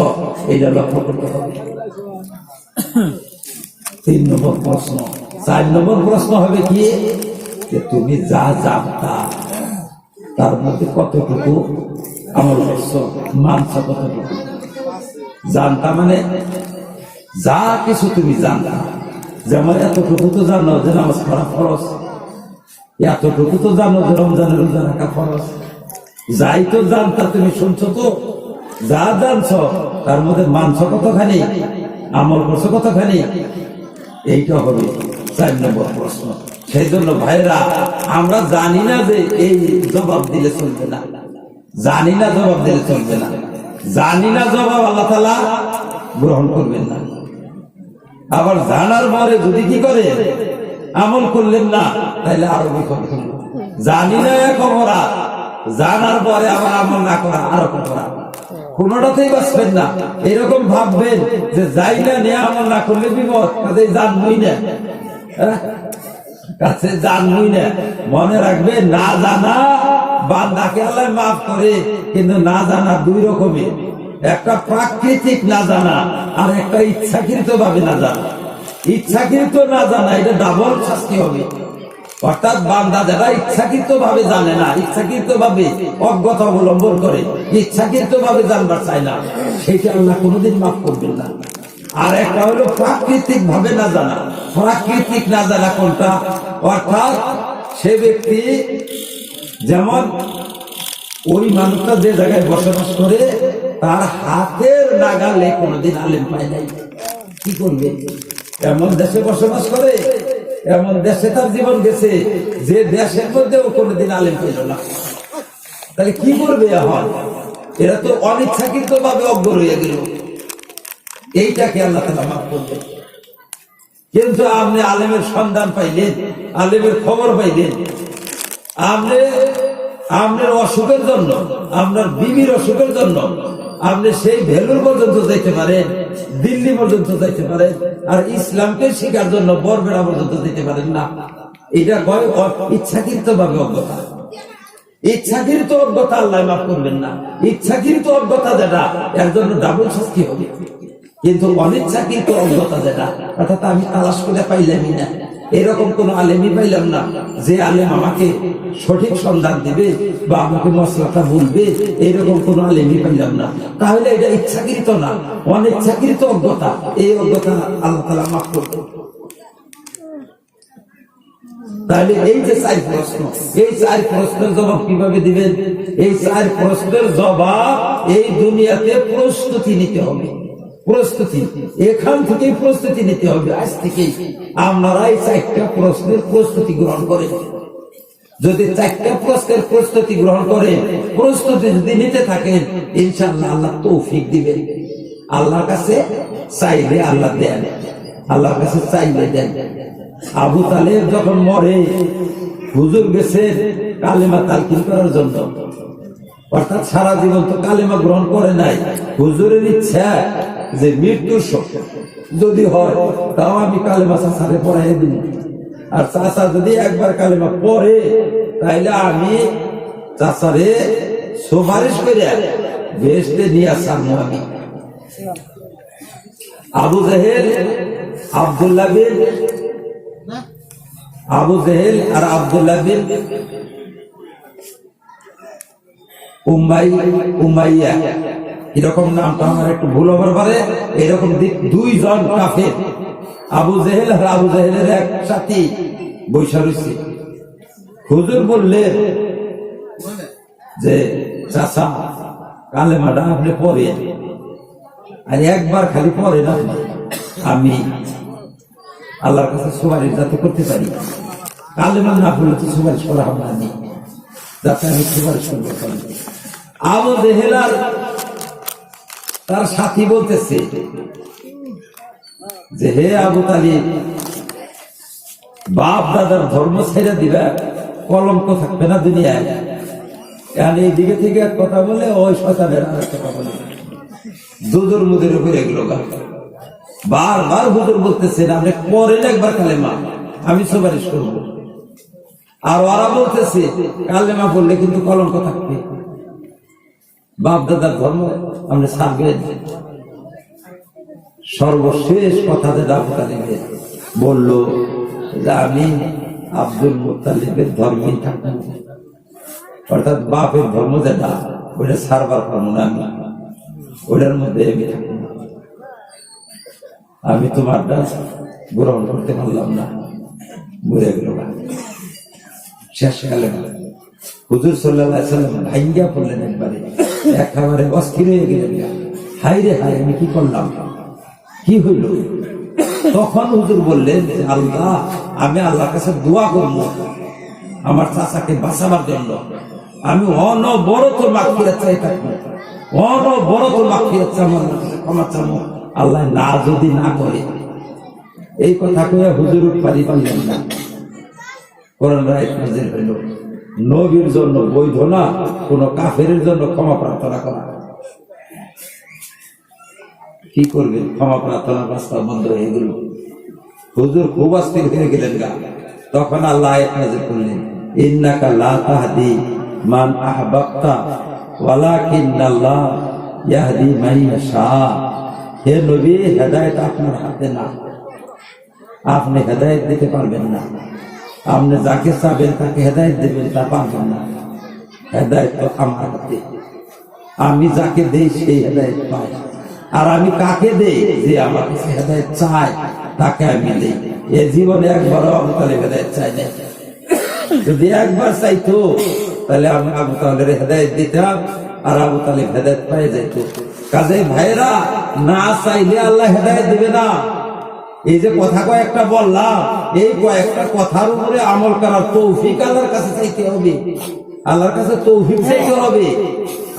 এইটা লক্ষ্য করতে হবে। 3 নম্বর প্রশ্ন। 4 নম্বর প্রশ্ন হবে কি, যে তুমি যা জানতা তার মধ্যে কতটুকু আমল করছো, মানছো কতটুকু? জানতা মানে যা কিছু তুমি জানতা, যেমন এতটুকু তো জানো যে নামাজ পড়া ফরজ, এতটুকু তো জানো যে রমজানের রোজা রাখা ফরজ। যাই তো জানতা তুমি, শুনছো তো, যা জানছো তার মধ্যে মানছো কতখানি, আমল করছো কতখানি, এইটা হবে 4 নম্বর প্রশ্ন। সেই জন্য ভাইরা, আমরা জানি না যে এই জবাব দিলে চলবে না, জানি না জবাব দিলে চলবে না, জানি না জবাব আল্লাহ তাআলা গ্রহণ করবেন না। আবার জানার পরে যদি কি করে আমল করলেন না, তাহলে আরো বিপদ হলো। জানি না এক অপরাধ, জানার পরে আবার আমল না করা আরো অপরাধ, কোনটাতেই বাঁচবেন না। এরকম ভাববেন যে যাই না নিয়ে আমল না করলে বিপদ, কাজে জানবই না, কাছে জানবই না। মনে রাখবে, না জানা বান্দাকে আল্লাহ মাফ করে, কিন্তু না জানা 2 রকমের, একটা প্রাকৃতিক না জানা আর একটা ইচ্ছাকৃত ভাবে না জানা। ইচ্ছাকৃত না জানা, এটা ডাবল শাস্তি হবে। অর্থাৎ বান্দা যারা ইচ্ছাকৃত ভাবে জানে না, ইচ্ছাকৃত ভাবে অজ্ঞতা অবলম্বন করে, ইচ্ছাকৃত ভাবে জানবার চায় না, সেইটা আল্লাহ কোনোদিন মাফ করবেন না। আর একটা হলো প্রাকৃতিক ভাবে না জানা। প্রাকৃতিক না জানা কোনটা? অর্থাৎ সে ব্যক্তি, যেমন ওই মানুষটা যে জায়গায় বসবাস করে তার হাতের নাগালে কোনোদিন আলেম পায় নাই, কি করবে? এমন দেশে বসবাস করে, এমন দেশে তার জীবন গেছে যে দেশের মধ্যেও কোনোদিন আলেম পেল না, তাহলে কি করবে? এখন এরা তো অনিচ্ছাকৃত ভাবে অজ্ঞ রয়ে গেল, এইটাকে আল্লাহ তাআলা মাফ করবে। কিন্তু আপনি আলেমের সন্ধান পাইলেন, আলেমের খবর পাইলেন, আপনার অসুখের জন্য, আপনার বিবির অসুখের জন্য আপনি সেই ভেলুর পর্যন্ত যাইতে পারেন, দিল্লি পর্যন্ত যাইতে পারেন, আর ইসলামকে শিখার জন্য বরবেড়া পর্যন্ত যেতে পারেন না। এটা কয় ইচ্ছাকৃত ভাবে অজ্ঞতা। ইচ্ছাকৃত অজ্ঞতা আল্লাহ মাফ করবেন না। ইচ্ছাকৃত অজ্ঞতা যেটা, এর জন্য ডাবল শাস্তি হবে। কিন্তু অনিচ্ছাকৃত অজ্ঞতা যেটা, অর্থাৎ আমি তালাশ করে পাইলামই না, এরকম কোন আলেমই পাইলাম না যে আলেম আমাকে সঠিক সন্ধান দিবে বা আমাকে মশলাটা বলবে, এইরকম কোন আলেমই পাইলাম না, তাহলে এটা ইচ্ছাকৃত না, অনিচ্ছাকৃত অজ্ঞতা। এই অজ্ঞতা আল্লাহ তাআলা মাফ করবে। তাহলে এই যে 4 প্রশ্ন, এই 4 প্রশ্নের জবাব কিভাবে দিবেন? এই 4 প্রশ্নের জবাব এই দুনিয়াতে প্রস্তুতি নিতে হবে। প্রস্তুতি এখান থেকেই প্রস্তুতি নিতে হবে। আজ থেকেই আপনারা এই 4টা প্রশ্নের প্রস্তুতি গ্রহণ করেন। যদি 4টা প্রশ্নের প্রস্তুতি গ্রহণ করেন, প্রস্তুতি যদি নিতে থাকেন, ইনশাআল্লাহ আল্লাহ তৌফিক দিবেন। আল্লাহর কাছে চাইলে আল্লাহ দেন, আল্লাহর কাছে চাইলে দেন। আবু তালেব যখন মরে, হুজুর গেছে কালেমা তালকিন করার জন্য, অর্থাৎ সারা জীবন তো কালেমা গ্রহণ করে নাই। হুজুরের ইচ্ছা যে মৃত্যুর যদি হয় তাও আমি কালেমা চাচারে পড়াই দিই, আর চাচা যদি একবার কালেমা পড়ে তাইলে আমি চাচারে সুপারিশ করে বেহেশতে নিয়ে আসাম। আমি আবু জেহেল আর আব্দুল্লাহ বিন উমাইয়া, এরকম নামটা আমার একটু ভুল হবার পারে। এরকম 2 জন কাফের, আবু জেহেল আর আবু জেহেলের এক সাথী বৈশা রয়েছে। হুজুর বললেন যে চাচা কালেমাটা আপনি পড়েন, আর একবার খালি পড়েন, আমি আল্লাহর কাছে সুপারিশ যাতে করতে পারি। কালেমা না পড়লে তো সুপারিশ করা হবে না, যাতে আমি সুপারিশ করতে পারি। আবু জেহেল আর তার সাথী বলতেছে যে হে আবু তালিব, বাপ দাদার ধর্ম ছেড়ে দিবা, কলঙ্ক থাকবে না দুনিয়ায়। এই দিকে থেকে এক কথা বলে, ওই শয়তানের আর কথা বলে, দুদুর মুদের উপরে এগুলো বারবার হুজুর বলতেছেন আপনি পড়েন একবার কালেমা, আমি সুপারিশ করব। আর ওরা বলতেছে কালেমা পড়লে কিন্তু কলঙ্ক থাকবে, বাপ দাদার ধর্ম আমরা ছাড়বেন। সর্বশেষ কথা যেটা আবু তালিবের বলল যে আমি আব্দুল মুত্তালিবের ধর্মেই থাকবো, অর্থাৎ বাপের ধর্ম যেটা ওইটা সারবার পারবো না আমি, ওইটার মধ্যে আমি থাকবো না। আমি তোমারটা গ্রহণ করতে পারলাম না, বুঝে গেল না। শেষ কালে হুজুর সাল্লাল্লাহু আলাইহি ওয়াসাল্লাম ভাঙ্গা পড়লেন, একবারে একেবারে অস্থির হয়ে গেলেন। হাই রে হাই, আমি কি করলাম, কি হইল? তখন হুজুর বললেন, আল্লাহ, আমি আল্লাহর কাছে দোয়া করবো আমার চাচাকে বাঁচাবার জন্য। আমি অনবরত মাগফিরাত চাই থাকবো, অনবরত মাগফিরাত চাই, আমার কাছে ক্ষমা চাবো, আল্লাহ না যদি না করে। এই কথা কয়ে হুজুর পারি পারলেন না। কোরআন আয়াত নাযিল হইল, নবীর জন্য বৈধ না কোন কাফেরের জন্য ক্ষমা প্রার্থনা করা। কি করবেন, ক্ষমা প্রার্থনার রাস্তা বন্ধ হয়ে গেল। হুজুর খুব অস্থির হয়ে গেলেন গা। তখন আল্লাহ আয়াত নাযিল করলেন, ইন্নাকা লা তাহদি মান আহবাবতা ওয়ালাকিন্নাল্লাহ ইয়াহদি মান ইয়াশা। হে নবী, হেদায়েত আপনার হাতে না, আপনি হেদায়েত দিতে পারবেন না। আপনি যাকে চাবেন তাকে হেদায়েত দেবেন, তা পারবেন না। হেদায়েত তো আমার হাতে, আমি যাকে দেই সেই হেদায়েত পাই। আর আমি কাকে দেই, যে আমার কাছে হেদায়েত চায় তাকে আমি দেই। এ জীবনে একবারও আবু তালেব হেদায়েত চাই না। যদি একবার চাইতো তাহলে আমি আবু তালেবের হেদায়েত দিতাম, আর আবু তালেব হেদায়েত পেয়ে যেত। কাজে ভাইরা, না চাইলে আল্লাহ হেদায়েত দিবে না। এই যে কথা কয়েকটা বললাম, এই কয়েকটা কথার উপরে আমল করার তৌফিক আল্লাহর কাছে চাইতে হবে, আল্লাহর কাছে তৌফিক চাইতে হবে,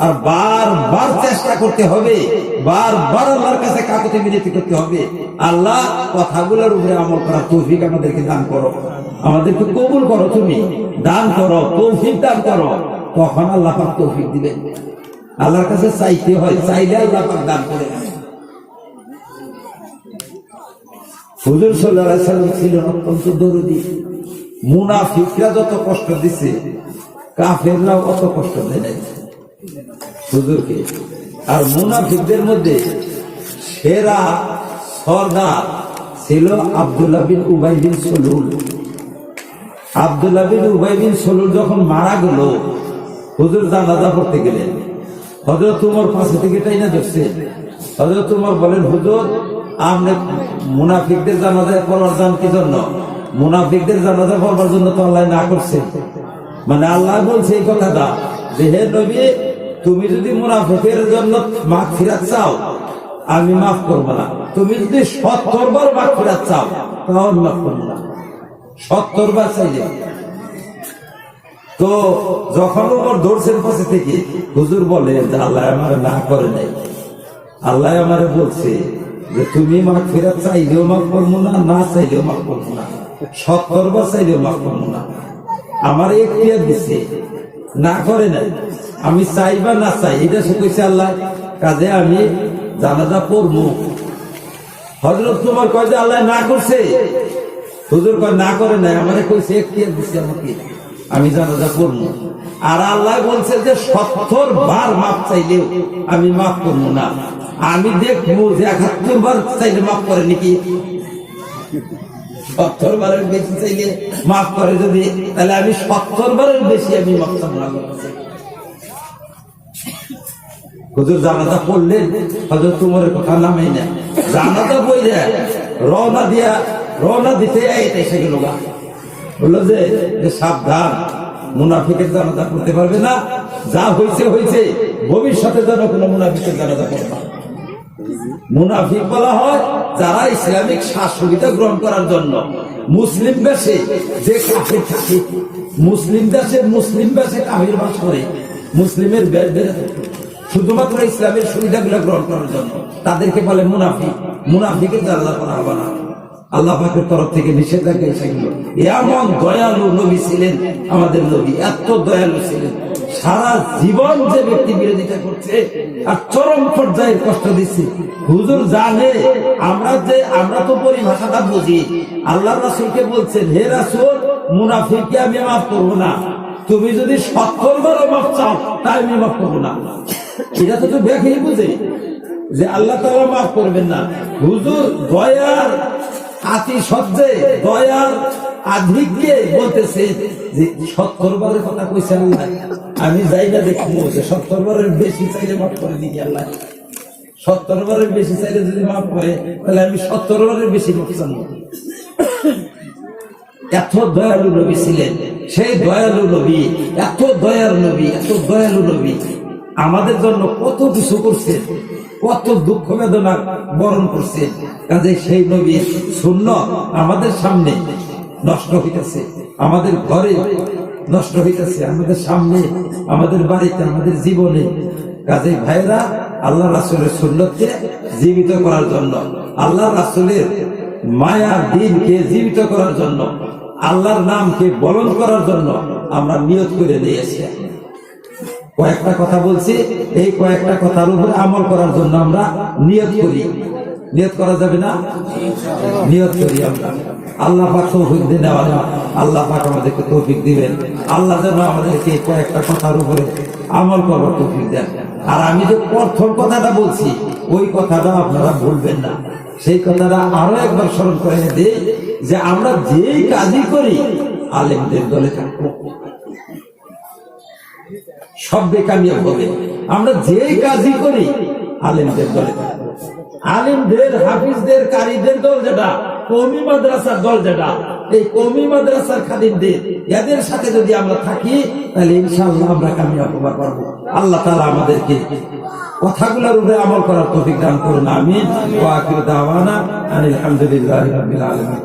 আর বারবার চেষ্টা করতে হবে, বারবার আল্লাহর কাছে কাকুতি মিনতি করতে হবে। আল্লাহ, কথাগুলোর উপরে আমল করার তৌফিক আমাদেরকে দান করো, আমাদেরকে কবুল করো, তুমি দান করো, তৌফিক দান করো। তখন আল্লাহ পাক তৌফিক দিবেন। আল্লাহর কাছে চাইতে হয়, চাইলে আল্লাহ পাক দান করে। হুজুর সাল্লাল্লাহু আলাইহি ওয়াসাল্লাম ছিলেন অত্যন্ত দরদি। মুনাফিকরা যত কষ্ট দিছে, কাফেররাও অত কষ্ট দেয় নাই হুজুরকে। আর মুনাফিকদের মধ্যে সেরা সর্দার ছিল আব্দুল্লাহ বিন উবাই বিন সলুল। আব্দুল্লাহ বিন উবাই বিন সলুল যখন মারা গেল, হুজুর জানাজা পড়তে গেলেন। হযরত ওমর পাশে থেকে টাইনা ধরছে। হযরত ওমর বলেন, হুজুর, আপনি মুনাফিকদের জানাজা পড়ার যান কি জন্য? মুনাফিকদের জানাজা পড়বার জন্য তো আল্লাহ না করছে। মানে আল্লাহ বলছে এই কথাটা যে, হে নবী, তুমি যদি মুনাফিকের জন্য মাগফিরাত চাও, আমি মাফ করবো না। তুমি যদি 70 বার মাগফিরাত চাও, তাও আমি মাফ করবো না। 70 বার চাইলে। তো যখন ওমর ধরছেন পাশে থেকে, হুজুর বলে যে আল্লাহ আমার না করে নাই, আল্লাহ আমারে বলছে যে তুমি মাগফিরাত চাইলেও মাফ করবো না, না চাইলেও মাফ করবো না, 70 বার চাইলেও মাফ করবো না। আমার এখতিয়ার দিচ্ছে, না করে নাই। আমি চাই বা না চাই, এটা শিখেছে আল্লাহ। কাজে আমি জানাজা পড়বো। হযরত তোমার কয় যে আল্লাহ না করছে, হুজুর কয় না করে নাই, আমারে কইছে এখতিয়ার দিচ্ছে আমাকে, আমি জানাজা পড়বো। আর আল্লাহ বলছে যে 70 বার মাফ চাইলেও আমি মাফ করবো না। আমি দেখবো যে 71 বার চাইলে মাফ করে নাকি। 70 বারের বেশি চাইলে মাফ করে যদি, তাহলে আমি 70 বারের বেশি আমি মাফ চাবো। হুজুর জানাজা পড়লেন, হযরত ওমরের কথা নামেই না। জানাজা পড়ে রওনা দিতে এসে গেল। বললো যে সাবধান, মুনাফিকের জানাজা পড়তে পারবে না, যা হয়েছে হয়েছে, ভবিষ্যতে যেন কোনো মুনাফিকের জানাজা পড়বে না। মুনাফিক বলা হয় যারা ইসলামিক সাজ সুবিধা গ্রহণ করার জন্য মুসলিম দেশে যে কাফের থাকে, মুসলিম দেশে মুসলিম দেশে কাফের বাস করে, মুসলিমের বেশ বেড়ে শুধুমাত্র ইসলামের সুবিধাগুলো গ্রহণ করার জন্য, তাদেরকে বলে মুনাফিক। মুনাফিকের জানাজা করা হবে না, আল্লাহ পাকের তরফ থেকে নিষেধাজ্ঞা এসেছিল। এমন দয়ালু নবী ছিলেন আমাদের নবী, এত দয়ালু ছিলেন। সারা জীবন যে ব্যক্তি বিরোধিতা করছে আর চরম পর্যায়ের কষ্ট দিচ্ছে, হুজুর জানে। আমরা তো পরিভাষাটা বুঝি। আল্লাহ রাসূলকে বলছেন, হে রাসূল, মুনাফিককে আমি মাফ করবো না, তুমি যদি 70 বারও মাফ চাও তাই আমি মাফ করবো না। এটা তো দেখেই বুঝে যে আল্লাহ তাআলা মাফ করবেন না। হুজুর দয়ার আতি সহ্যে, দয়ার আধিক্যে বলতেছে যে 70 বারের কথা কইছে আল্লাহ, আমি যাই না দেখবো যে 70 বারের বেশি চাইলে মাফ করে দিই আল্লাহ। 70 বারের বেশি চাইলে যদি মাফ করে তাহলে আমি 70 বারের বেশি মাফ চাইব। এত দয়ালু নবী ছিলেন, সেই দয়ালু নবী, এত দয়ার নবী, এত দয়ালু নবী আমাদের জন্য কত কিছু করছে, কত দুঃখ বেদনা বরণ করছে। কাজে সেই নবীর সুন্নাত আমাদের সামনে নষ্ট হইতেছে, আমাদের ঘরে নষ্ট হইতেছে, আমাদের সামনে, আমাদের বাড়িতে, আমাদের জীবনে। কাজে ভাইরা, আল্লাহ রাসূলের সুন্নতকে জীবিত করার জন্য, আল্লাহ রাসূলের মায়ার দিনকে জীবিত করার জন্য, আল্লাহর নামকে বলন করার জন্য আমরা নিয়ত করে নিয়েছি। কয়েকটা কথা বলছি, এই কয়েকটা কথার উপরে আমল করার জন্য আমরা নিয়ত করি। নিয়ত করা যাবে না? নিয়ত করি আমরা। আল্লাহ পাক তৌফিক দেন, আল্লাহ পাক আমাদেরকে তৌফিক দিবেন। আল্লাহ যেন আমাদেরকে কয়েকটা কথার উপরে আমল করার তৌফিক দেন। আর আমি যে প্রথম কথাটা বলছি, ওই কথাটা আপনারা ভুলবেন না। সেই কথাটা আরো একবার স্মরণ করে দিই যে আমরা যেই কাজই করি আলেমদের দলে থাকবো, সব বেকামিয়াব হবে। আমরা যেই কাজই করি আলেমদের দলে থাকবো। আলেমদের, হাফিজদের, কারীদের দল যেটা, কওমি মাদ্রাসার দল যেটা, এই কওমি মাদ্রাসার খাদিমদের, এদের সাথে যদি আমরা থাকি তাহলে ইনশাআল্লাহ আমরা কামিয়াব হতে পারবো। আল্লাহ তাআলা আমাদেরকে কথাগুলোর উপরে আমল করার তৌফিক দান করুন। আমিন। ওয়া আখিরু দাওয়ানা আনিল হামদুলিল্লাহি রাব্বিল আলামিন।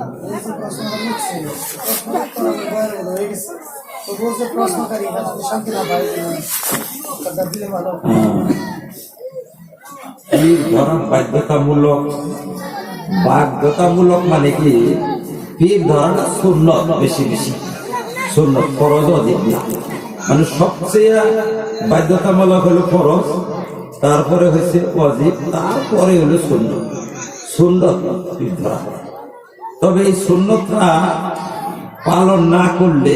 বাধ্যতামূলক মানে কি? পীর ধরাটা সুন্নত, বেশি বেশি সুন্নত, ফরজ অধিক না। মানে সবচেয়ে বাধ্যতামূলক হলো ফরজ, তারপরে হচ্ছে ওয়াজিব, তারপরে হলো সুন্নত। সুন্নত পীর ধরা। তবে এই সুন্নতটা পালন না করলে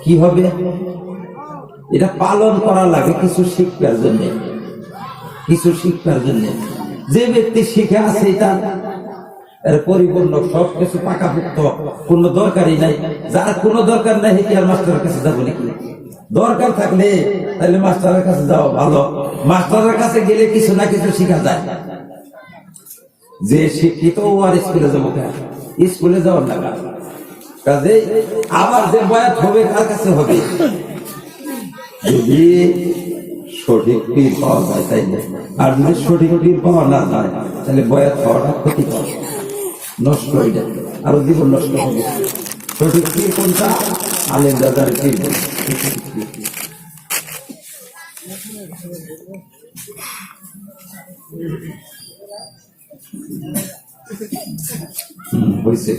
কি হবে? এটা পালন করা লাগে কিছু শিক্ষার জন্য, কিছু শিক্ষার জন্য। যে ব্যক্তি শিখে আছে তার এর পরিপূর্ণ সবকিছু পাকাপুক্ত, কোনো দরকারই নাই। যার কোনো দরকার নাই কি আর মাস্টারের কাছে যাবো নাকি? দরকার থাকলে তাহলে মাস্টারের কাছে যাওয়া ভালো। মাস্টারের কাছে গেলে কিছু না কিছু শিখা যায়। যে শিক্ষিত ও আর স্কুলে যাবো কেন? স্কুলে যাওয়ার না। কাজে আবার যে বয়াত হবে কার কাছে হবে? যদি সঠিক পীর পাওয়া যায় তাই না। আর যদি সঠিক পীর পাওয়া না যায় তাহলে বয়াত হওয়াটা ক্ষতিকর, নষ্ট হয়ে যাবে, আরো জীবন নষ্ট হবে। সঠিক পীর কোনটা? আলেম দাদার পীর। হয়েছে।